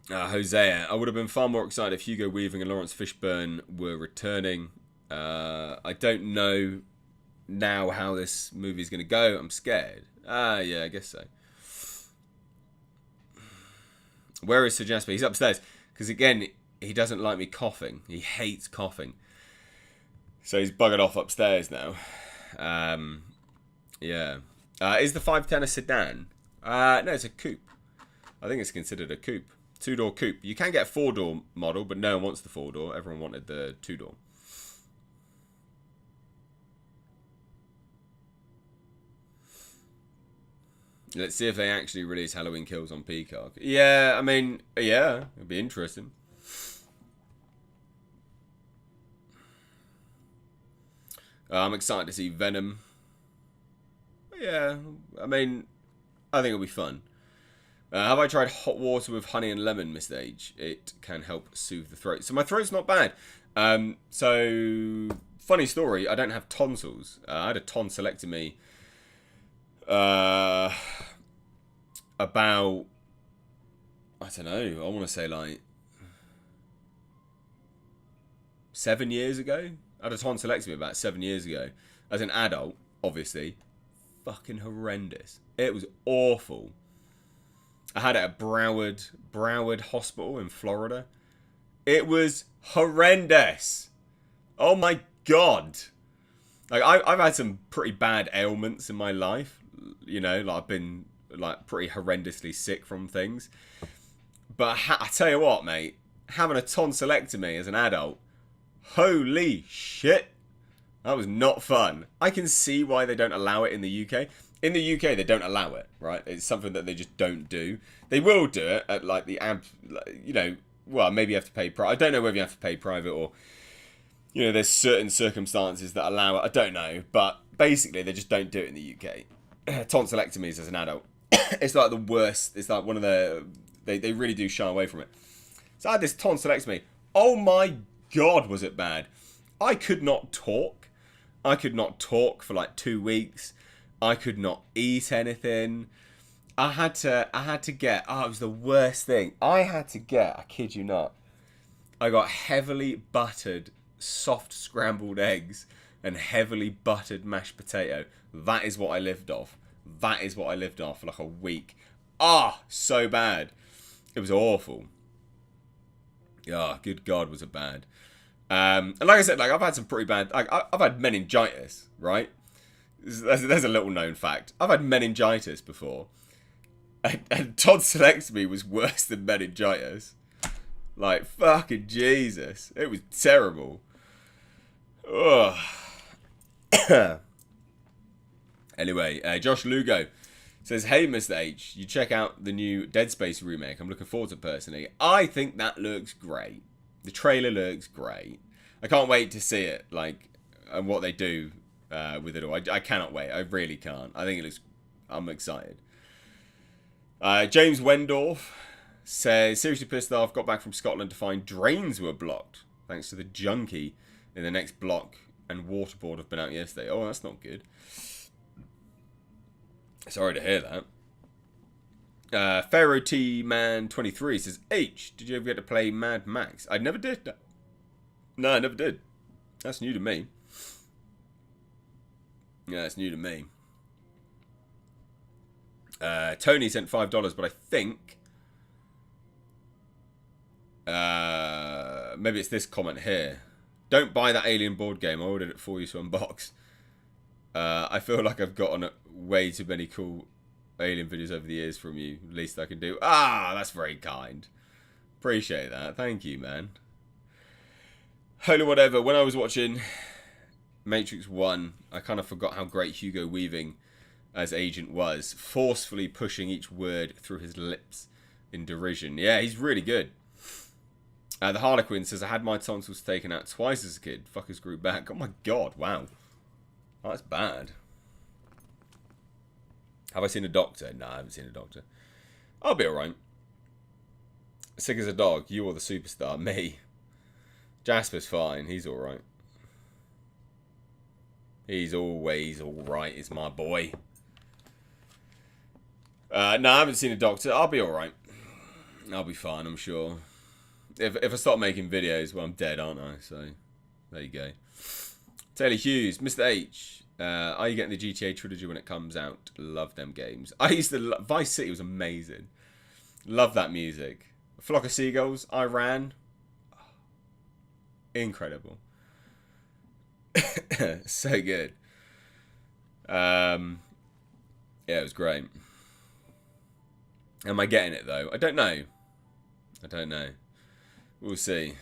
Hosea, I would have been far more excited if Hugo Weaving and Lawrence Fishburne were returning. I don't know now how this movie's going to go. I'm scared. Yeah, I guess so. Where is Sir Jasper? He's upstairs. Because, again, he doesn't like me coughing. He hates coughing. So he's buggered off upstairs now. Yeah. Is the 510 a sedan? No, it's a coupe. I think it's considered a coupe. 2-door coupe. You can get a 4-door model, but no one wants the 4-door. Everyone wanted the 2-door. Let's see if they actually release Halloween Kills on Peacock. Yeah, I mean, yeah, it'd be interesting. I'm excited to see Venom. Yeah, I mean, I think it'll be fun. Have I tried hot water with honey and lemon, Mr. H? It can help soothe the throat. So my throat's not bad. So, funny story, I don't have tonsils. I had a tonsillectomy about, I don't know, I want to say like 7 years ago. I had a tonsillectomy about 7 years ago. As an adult, obviously. Fucking horrendous. It was awful. I had it at Broward Hospital in Florida. It was horrendous. Oh my god. Like I've had some pretty bad ailments in my life. You know, like I've been like pretty horrendously sick from things. But I tell you what, mate, having a tonsillectomy as an adult, holy shit, that was not fun. I can see why they don't allow it in the UK. In the UK, they don't allow it, right? It's something that they just don't do. They will do it at like the you know, well, maybe you have to pay private. I don't know whether you have to pay private or, you know, there's certain circumstances that allow it. I don't know, but basically they just don't do it in the UK. Tonsillectomies as an adult, it's like the worst. It's like one of the they really do shy away from it. So I had this tonsillectomy. Oh my god, was it bad? I could not talk. I could not talk for like 2 weeks. I could not eat anything. I had to get, oh, it was the worst thing. I kid you not, I got heavily buttered, soft scrambled eggs and heavily buttered mashed potato. That is what I lived off. That is what I lived off for like a week. Ah, so bad. It was awful. Oh, good God, was it bad. And like I said, like I've had some pretty bad, like I've had meningitis, right? There's a little known fact. I've had meningitis before. And tonsillectomy was worse than meningitis. Like, fucking Jesus. It was terrible. Ugh. Anyway, Josh Lugo says, hey, Mr. H, you check out the new Dead Space remake. I'm looking forward to it personally. I think that looks great. The trailer looks great. I can't wait to see it, like, and what they do with it all. I cannot wait. I really can't. I think it looks... I'm excited. James Wendorf says, seriously pissed off, got back from Scotland to find drains were blocked. Thanks to the junkie in the next block and waterboard have been out yesterday. Oh, that's not good. Sorry to hear that. Pharaoh T Man 23 says, H, did you ever get to play Mad Max? I never did. No, I never did. That's new to me. Yeah, it's new to me. Tony sent $5, but I think maybe it's this comment here. Don't buy that Alien board game. I ordered it for you to unbox. I feel like I've gotten way too many cool Alien videos over the years from you. Least I can do. Ah, that's very kind. Appreciate that. Thank you, man. Holy whatever. When I was watching Matrix 1, I kind of forgot how great Hugo Weaving as Agent was, forcefully pushing each word through his lips in derision. Yeah, he's really good. The Harlequin says, I had my tonsils taken out twice as a kid. Fuckers grew back. Oh my god, wow. Oh, that's bad. Have I seen a doctor? No, I haven't seen a doctor. I'll be alright. Sick as a dog. You are the superstar. Me. Jasper's fine. He's alright. He's always alright, is my boy. No, I haven't seen a doctor. I'll be alright. I'll be fine, I'm sure. If I stop making videos, well, I'm dead, aren't I? So, there you go. Taylor Hughes, Mr. H. Are you getting the GTA trilogy when it comes out? Love them games. I used to... Vice City was amazing. Love that music. A Flock of Seagulls, Iran. Incredible. So good. Yeah, it was great. Am I getting it, though? I don't know. I don't know. We'll see.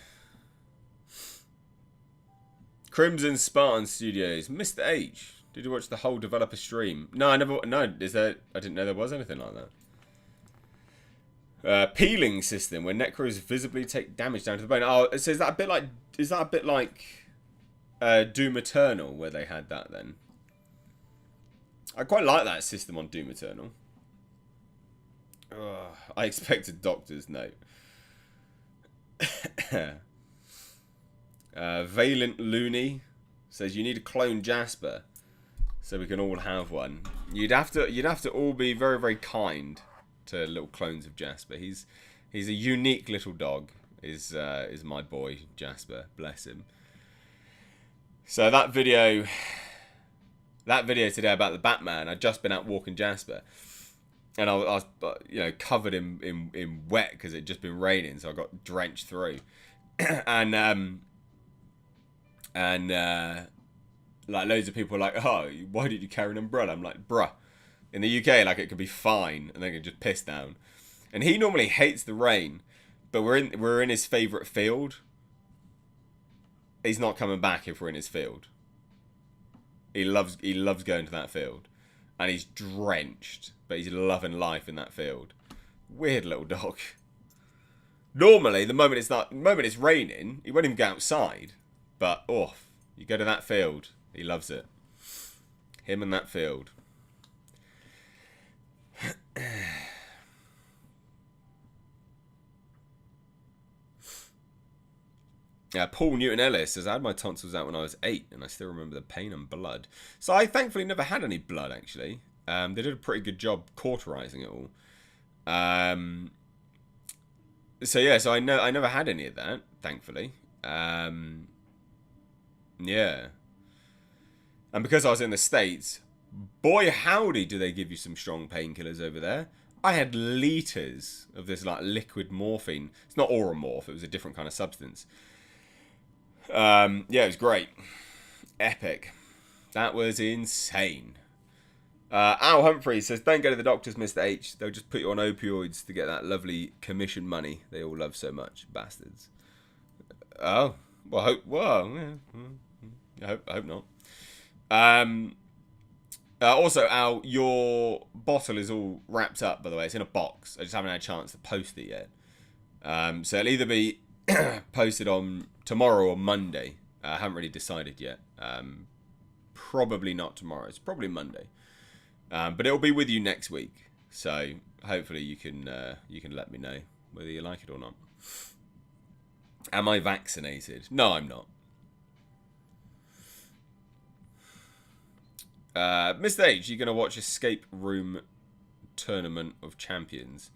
Crimson Spartan Studios. Mr. H. Did you watch the whole developer stream? No, I never. No, is there? I didn't know there was anything like that. Peeling system where necros visibly take damage down to the bone. Oh, so is that a bit like? Is that a bit like Doom Eternal where they had that then? I quite like that system on Doom Eternal. Ugh, I expected doctor's note. Valent Looney says you need to clone Jasper so we can all have one. You'd have to all be very, very kind to little clones of Jasper. He's a unique little dog. Is my boy Jasper, bless him. So that video today about the Batman, I'd just been out walking Jasper, and I was covered in wet because it'd just been raining, so I got drenched through, and like loads of people were like, oh, why did you carry an umbrella? I'm like, bruh, in the UK, like it could be fine and then it could just piss down. And he normally hates the rain, but we're in his favourite field. He's not coming back if we're in his field. He loves going to that field, and he's drenched, but he's loving life in that field. Weird little dog. Normally, the moment it's raining, he won't even go outside. But you go to that field, he loves it. Him and that field. Paul Newton-Ellis says, I had my tonsils out when I was 8, and I still remember the pain and blood. So I thankfully never had any blood, actually. They did a pretty good job cauterizing it all. So I never had any of that, thankfully. Yeah. And because I was in the States, boy howdy do they give you some strong painkillers over there. I had litres of this like liquid morphine. It's not Oromorph, it was a different kind of substance. Yeah, it was great. Epic. That was insane. Al Humphrey says, don't go to the doctors, Mr. H. They'll just put you on opioids to get that lovely commission money they all love so much. Bastards. Oh. Well, I hope not. Also, Al, your bottle is all wrapped up, by the way. It's in a box. I just haven't had a chance to post it yet. So it'll either be posted on tomorrow or Monday. I haven't really decided yet. Probably not tomorrow. It's probably Monday. But it'll be with you next week. So hopefully you can let me know whether you like it or not. Am I vaccinated? No, I'm not. Mr. H, you going to watch Escape Room Tournament of Champions?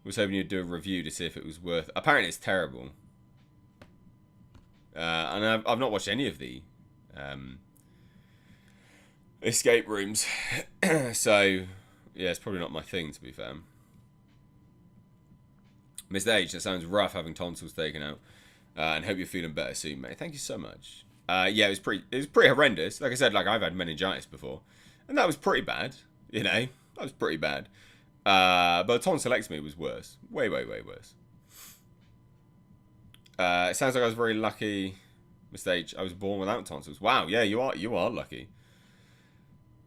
Was hoping you'd do a review to see if it was worth. Apparently it's terrible. And I've not watched any of the escape rooms. So, yeah, it's probably not my thing, to be fair. Mr. H, that sounds rough having tonsils taken out. And hope you're feeling better soon, mate. Thank you so much. Yeah, it was pretty horrendous. Like I said, I've had meningitis before, and that was pretty bad. You know, that was pretty bad. But tonsillectomy was worse. Way, way, way worse. It sounds like I was very lucky, Mr. H. I was born without tonsils. Wow, yeah, you are lucky.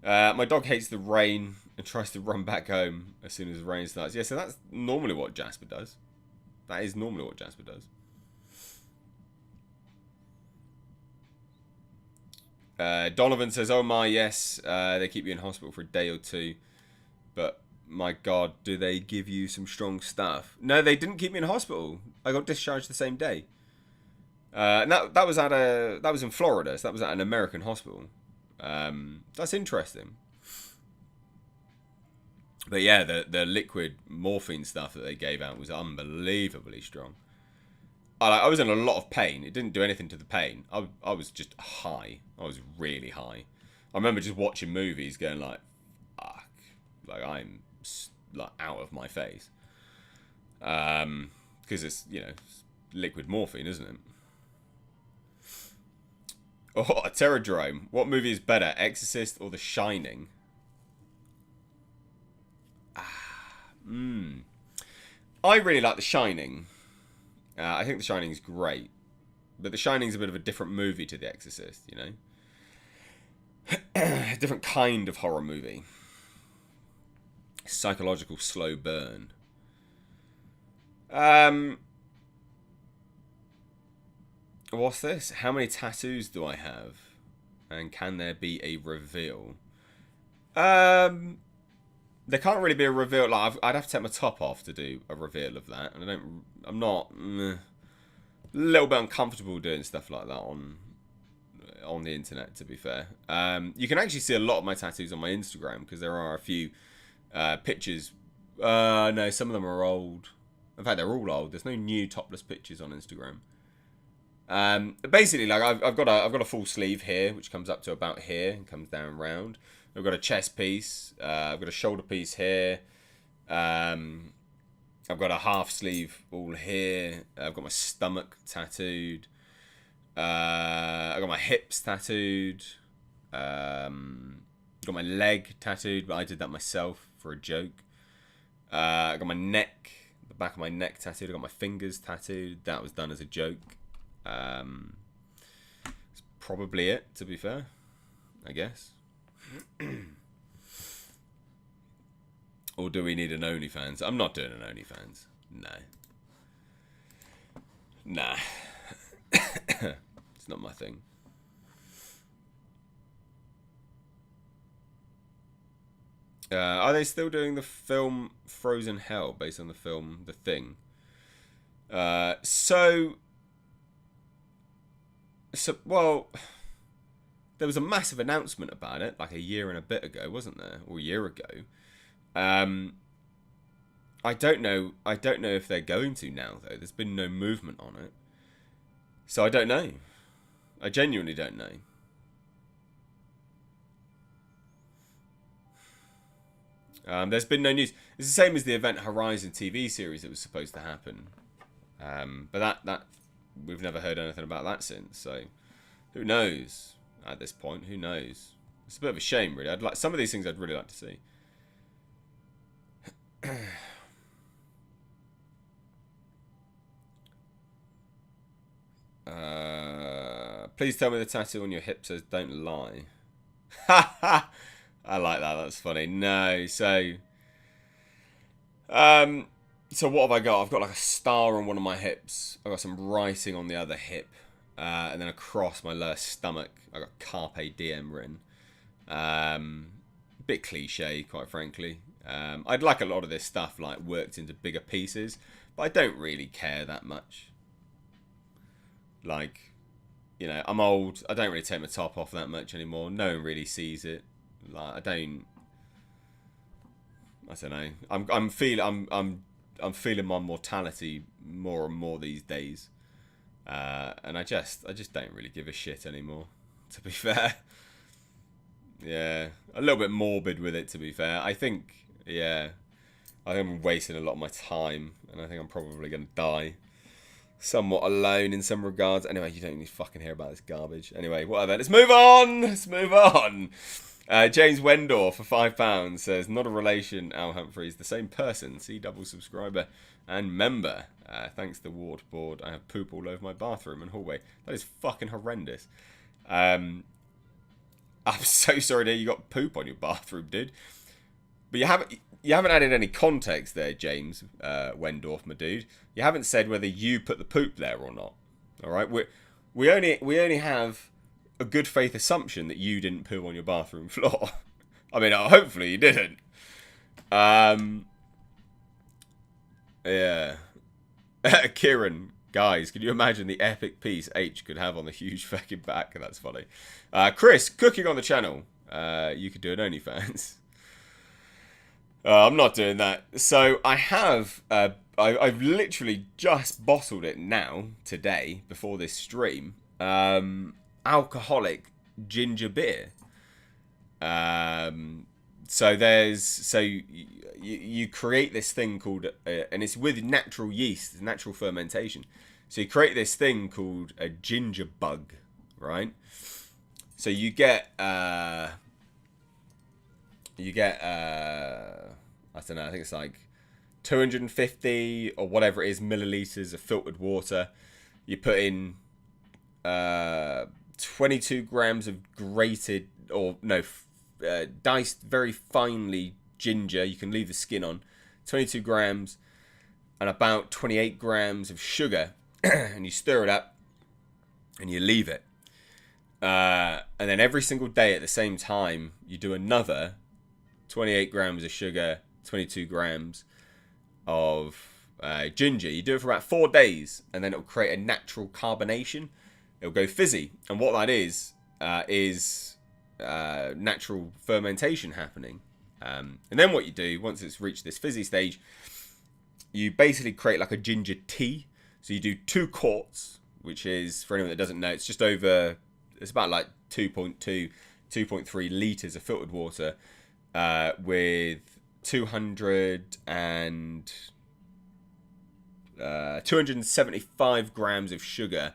My dog hates the rain and tries to run back home as soon as the rain starts. Yeah, so that's normally what Jasper does. That is normally what Jasper does. Donovan says, oh my, yes, they keep you in hospital for a day or two, but my god, do they give you some strong stuff? No, they didn't keep me in hospital. I got discharged the same day. And that was in Florida, so that was at an American hospital. That's interesting. But yeah, the liquid morphine stuff that they gave out was unbelievably strong. I was in a lot of pain. It didn't do anything to the pain. I was just high. I was really high. I remember just watching movies going like, fuck. Like, I'm like out of my face. Because it's, it's liquid morphine, isn't it? Oh, a Terradrome. What movie is better, Exorcist or The Shining? I really like The Shining. I think The Shining is great, but The Shining is a bit of a different movie to The Exorcist, you know. different kind of horror movie. Psychological slow burn. What's this? How many tattoos do I have? And can there be a reveal? There can't really be a reveal. Like I'd have to take my top off to do a reveal of that, and I'm not a little bit uncomfortable doing stuff like that on the internet. To be fair, you can actually see a lot of my tattoos on my Instagram because there are a few pictures. No, some of them are old. In fact, they're all old. There's no new topless pictures on Instagram. Basically, like I've got a full sleeve here, which comes up to about here and comes down round. I've got a chest piece. I've got a shoulder piece here. I've got a half sleeve all here. I've got my stomach tattooed. I've got my hips tattooed. Got my leg tattooed, but I did that myself for a joke. I got my neck, the back of my neck tattooed. I got my fingers tattooed. That was done as a joke. That's probably it, to be fair, I guess. Or do we need an OnlyFans? I'm not doing an OnlyFans. No. Nah. It's not my thing. Are they still doing the film Frozen Hell based on the film The Thing? So, well, there was a massive announcement about it like a year and a bit ago, wasn't there? Or a year ago. I don't know if they're going to now, though. There's been no movement on it. So I don't know. I genuinely don't know. There's been no news. It's the same as the Event Horizon TV series that was supposed to happen. But that we've never heard anything about that since. So who knows at this point? Who knows? It's a bit of a shame, really. I'd like some of these things I'd really like to see. Please tell me the tattoo on your hip says "Don't lie." I like that. That's funny. No, so what have I got? I've got like a star on one of my hips. I've got some writing on the other hip, and then across my lower stomach, I got "Carpe Diem" written. Bit cliche, quite frankly. I'd like a lot of this stuff like worked into bigger pieces, but I don't really care that much. Like, you know, I'm old. I don't really take my top off that much anymore. No one really sees it. Like, I don't know. I'm feeling my mortality more and more these days, and I just don't really give a shit anymore. To be fair, yeah, a little bit morbid with it. To be fair, I think I'm wasting a lot of my time, and I think I'm probably gonna die somewhat alone in some regards. Anyway, you don't need to fucking hear about this garbage. Anyway, whatever. Let's move on. James Wendor for £5 says, not a relation, Al Humphreys, the same person, see double subscriber and member. Thanks to Ward Board, I have poop all over my bathroom and hallway. That is fucking horrendous. I'm so sorry that you got poop on your bathroom, dude. But you haven't added any context there, James Wendorf, my dude. You haven't said whether you put the poop there or not. All right, we only have a good faith assumption that you didn't poo on your bathroom floor. I mean, hopefully you didn't. Yeah. Kieran, guys, can you imagine the epic piece H could have on the huge fucking back? That's funny. Chris, cooking on the channel. You could do an OnlyFans. I'm not doing that. So I have, I've literally just bottled it now, today, before this stream. Alcoholic ginger beer. So you create this thing called, and it's with natural yeast, natural fermentation. So you create this thing called a ginger bug, right? So you get I don't know, I think it's like 250 or whatever it is milliliters of filtered water. You put in 22 grams of grated, or no, diced very finely ginger. You can leave the skin on. 22 grams and about 28 grams of sugar. And you stir it up and you leave it. And then every single day at the same time, you do another 28 grams of sugar, 22 grams of ginger. You do it for about 4 days, and then it'll create a natural carbonation. It'll go fizzy, and what that is natural fermentation happening. And then what you do, once it's reached this fizzy stage, you basically create like a ginger tea. So you do 2 quarts, which is, for anyone that doesn't know, it's just over, it's about like 2.3 litres of filtered water with 275 grams of sugar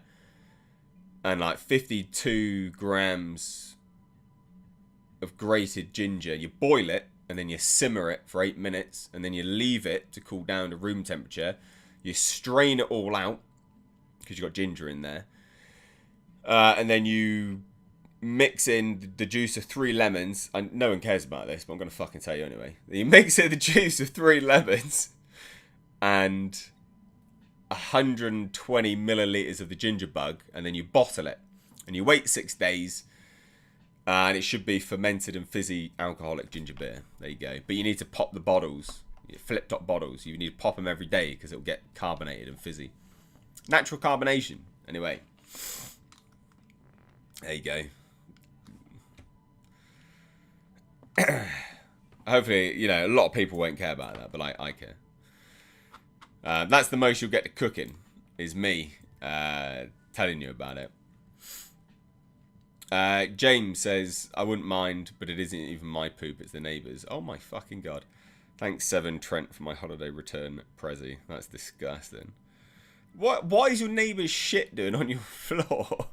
and like 52 grams of grated ginger. You boil it and then you simmer it for 8 minutes and then you leave it to cool down to room temperature. You strain it all out because you've got ginger in there. And then you mix in the juice of 3 lemons. And no one cares about this, but I'm going to fucking tell you anyway. You mix in the juice of 3 lemons and 120 milliliters of the ginger bug, and then you bottle it. And you wait 6 days, and it should be fermented and fizzy alcoholic ginger beer. There you go. But you need to pop the bottles, flip top bottles. You need to pop them every day because it'll get carbonated and fizzy. Natural carbonation. Anyway, there you go. Hopefully, you know, a lot of people won't care about that, but I care. That's the most you'll get to cooking, is me telling you about it. James says, I wouldn't mind, but it isn't even my poop, it's the neighbours. Oh my fucking god. Thanks, Seven Trent, for my holiday return prezi. That's disgusting. Why is your neighbour's shit doing on your floor?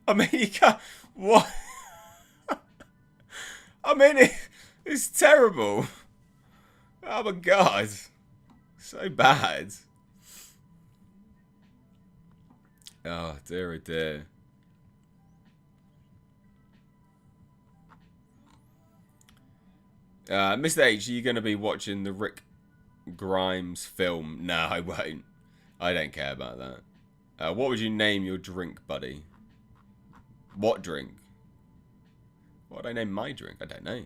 I mean, you can't... What? I mean, it's terrible. Oh my god. So bad. Oh, dear, oh dear. Mr. H, are you going to be watching the Rick Grimes film? No, I won't. I don't care about that. What would you name your drink, buddy? What drink? What would I name my drink? I don't know.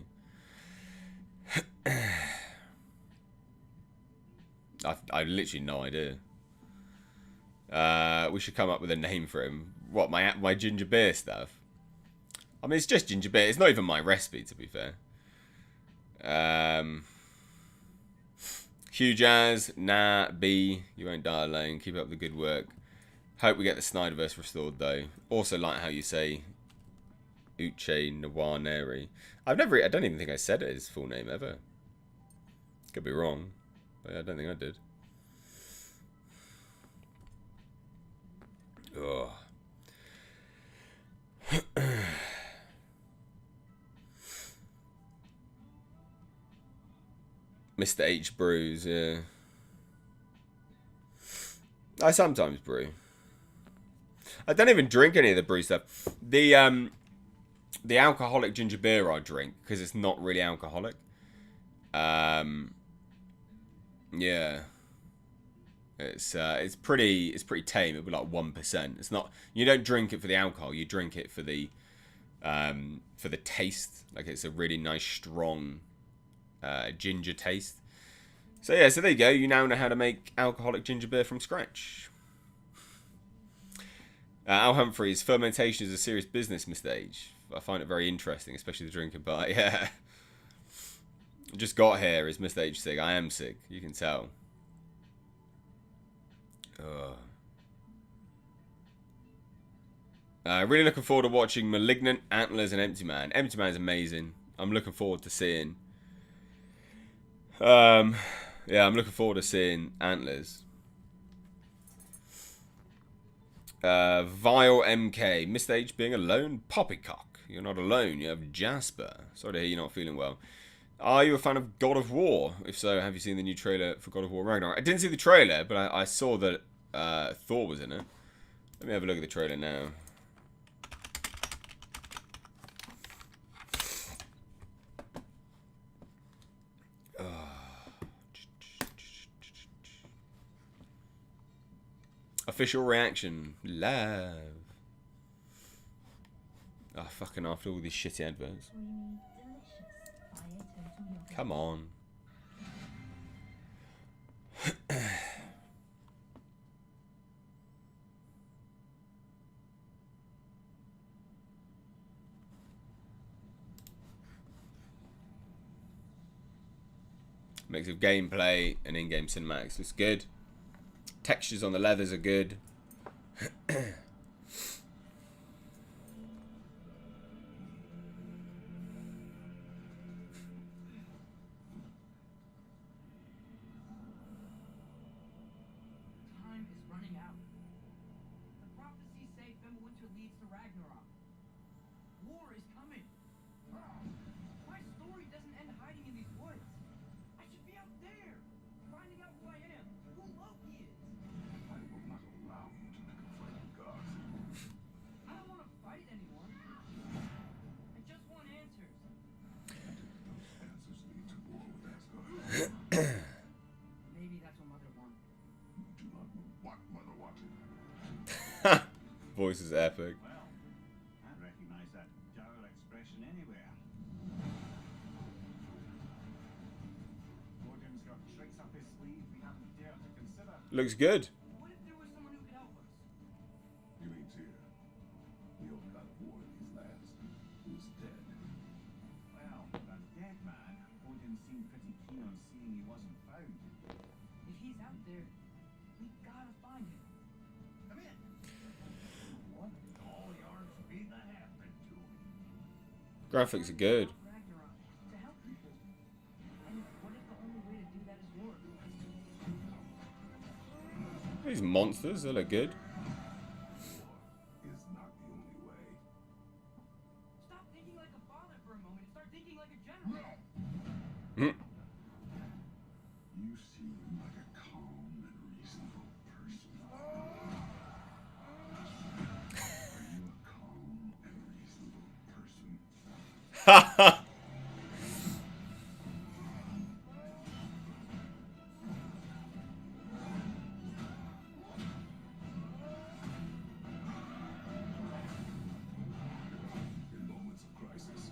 I've literally no idea. We should come up with a name for him. What, my ginger beer stuff? I mean, it's just ginger beer. It's not even my recipe, to be fair. Hugh Jazz, nah, B, you won't die alone. Keep up the good work. Hope we get the Snyderverse restored, though. Also like how you say Uche Nwaneri. I don't even think I said his full name ever. Could be wrong, but I don't think I did. Ugh. Mr. H brews, yeah. I sometimes brew. I don't even drink any of the brew stuff. The alcoholic ginger beer I drink because it's not really alcoholic. Yeah. It's pretty tame. It'll be like 1%. It's not. You don't drink it for the alcohol. You drink it for the taste. Like it's a really nice strong ginger taste. So yeah, so there you go. You now know how to make alcoholic ginger beer from scratch. Al Humphreys, fermentation is a serious business, Mr. H. I find it very interesting, especially the drinking part. Yeah. Just got here. Is Mr. H sick? I am sick. You can tell. Really looking forward to watching Malignant, Antlers, and Empty Man. Empty Man is amazing. I'm looking forward to seeing. Yeah, I'm looking forward to seeing Antlers. Vile MK, Mr. H being alone. Poppycock, you're not alone. You have Jasper. Sorry to hear you're not feeling well. Are you a fan of God of War? If so, have you seen the new trailer for God of War Ragnarok? I didn't see the trailer, but I saw that Thor was in it. Let me have a look at the trailer now. Official reaction. Love. Oh, fucking after all these shitty adverts. Come on. Mix of gameplay and in-game cinematics looks good. Textures on the leathers are good. Voice is epic. Well, I'd recognize that dour expression anywhere. Odin's got tricks up his sleeve we haven't dared to consider. Looks good. What if there was someone who could help us? You mean Tyr? We all got war in these lands. Who's dead? Well, that dead man, Odin seemed pretty keen on seeing he wasn't found. If he's out there, we gotta find him. Come in. What all yards be that happened to him? Graphics are good. Ragnarok to help people. And what if the only way to do that is war? These monsters, they look good. War is not the only way. Stop thinking like a father for a moment and start thinking like a general. You seem like a calm and reasonable person. Are you a calm and reasonable person? Haha. In moments of crisis,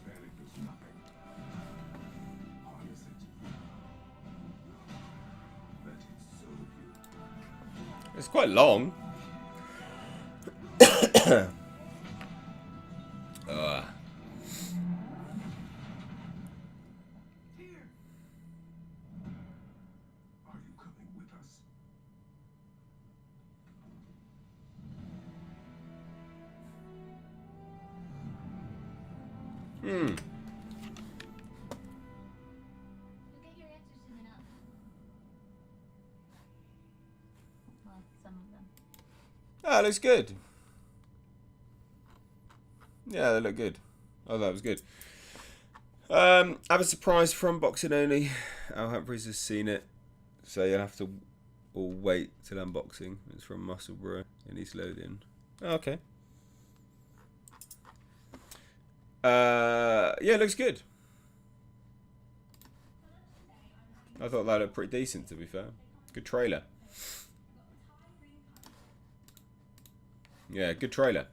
panic does nothing. Harness it. Let it serve you. It's quite long. Here. Are you coming with us? You'll get your answers soon enough. Well, some of them. Ah, looks good. Yeah, they look good. Oh, that was good. I have a surprise for unboxing only. Al Humphreys has seen it, so you'll have to all wait till unboxing. It's from Musselburgh in East Lothian. Oh, okay. Yeah, it looks good. I thought that looked pretty decent, to be fair. Good trailer. Yeah, good trailer.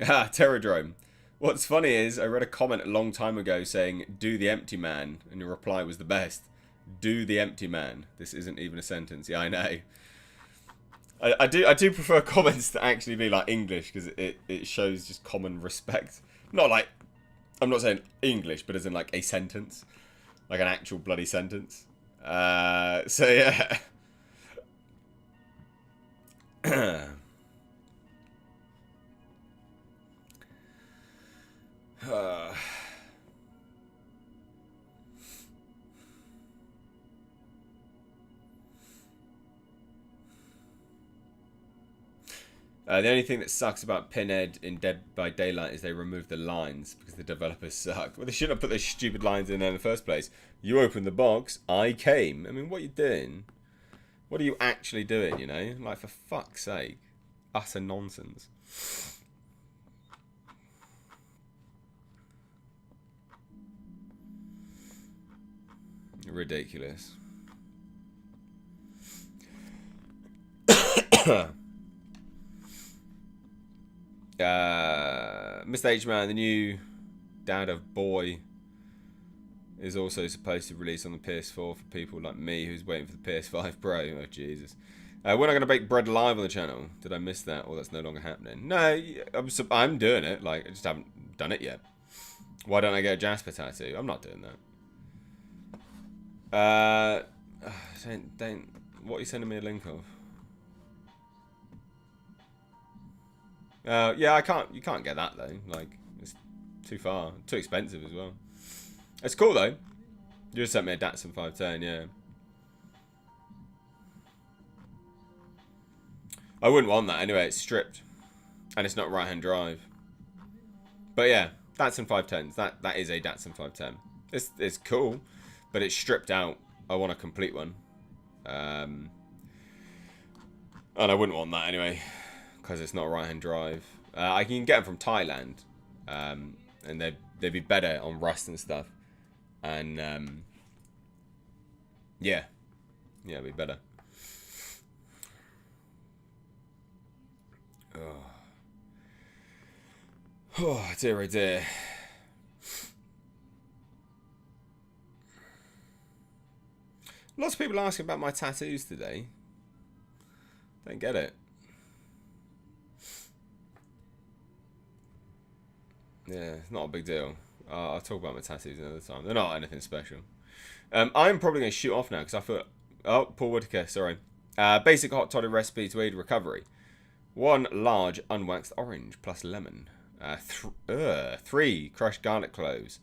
Ah, Terradrome. What's funny is I read a comment a long time ago saying, do the empty man, and your reply was the best. Do the empty man. This isn't even a sentence. Yeah, I know. I do prefer comments to actually be like English, because it shows just common respect. Not like, I'm not saying English, but as in like a sentence. Like an actual bloody sentence. So yeah. The only thing that sucks about Pinhead in Dead by Daylight is they removed the lines because the developers suck. Well, they shouldn't have put those stupid lines in there in the first place. You opened the box, I came. I mean, what are you doing? What are you actually doing, you know? Like, for fuck's sake. Utter nonsense. Ridiculous. Mr. H-Man, the new dad of boy, is also supposed to release on the PS4 for people like me who's waiting for the PS5 Pro. Oh, Jesus. We're not going to bake bread live on the channel. Did I miss that? Or that's no longer happening? No, I'm doing it. Like, I just haven't done it yet. Why don't I get a Jasper tattoo? I'm not doing that. What are you sending me a link of? Yeah, you can't get that though. Like, it's too far. Too expensive as well. It's cool though. You just sent me a Datsun 510, yeah. I wouldn't want that anyway, it's stripped. And it's not right-hand drive. But yeah, Datsun 510s, that is a Datsun 510. It's cool, but it's stripped out. I want a complete one. And I wouldn't want that anyway, because it's not right-hand drive. I can get them from Thailand, and they'd be better on rust and stuff. And yeah, it'd be better. Oh dear, oh dear. Lots of people asking about my tattoos today. Don't get it. Yeah, it's not a big deal. I'll talk about my tattoos another time. They're not anything special. I'm probably going to shoot off now because I thought... Oh, Paul Whitaker, sorry. Basic hot toddy recipe to aid recovery. 1 large unwaxed orange plus lemon. 3 crushed garlic cloves.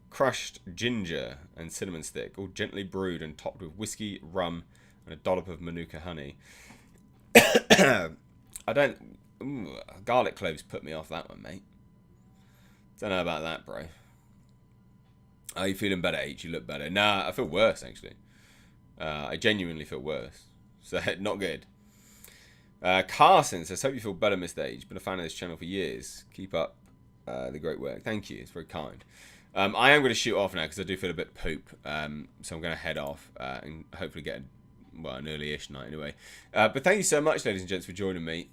Crushed ginger and cinnamon stick. All gently brewed and topped with whiskey, rum, and a dollop of Manuka honey. I don't... Ooh, garlic cloves put me off that one, mate. Don't know about that, bro. Are you feeling better, H? You look better. Nah, I feel worse, actually. I genuinely feel worse. So, not good. Carson says, hope you feel better, Mr. H. Been a fan of this channel for years. Keep up the great work. Thank you. It's very kind. I am going to shoot off now because I do feel a bit poop. So I'm going to head off and hopefully get an early-ish night anyway. But thank you so much, ladies and gents, for joining me.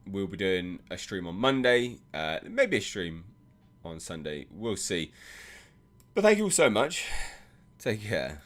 We'll be doing a stream on Monday. Maybe a stream on Sunday. We'll see. But thank you all so much. Take care.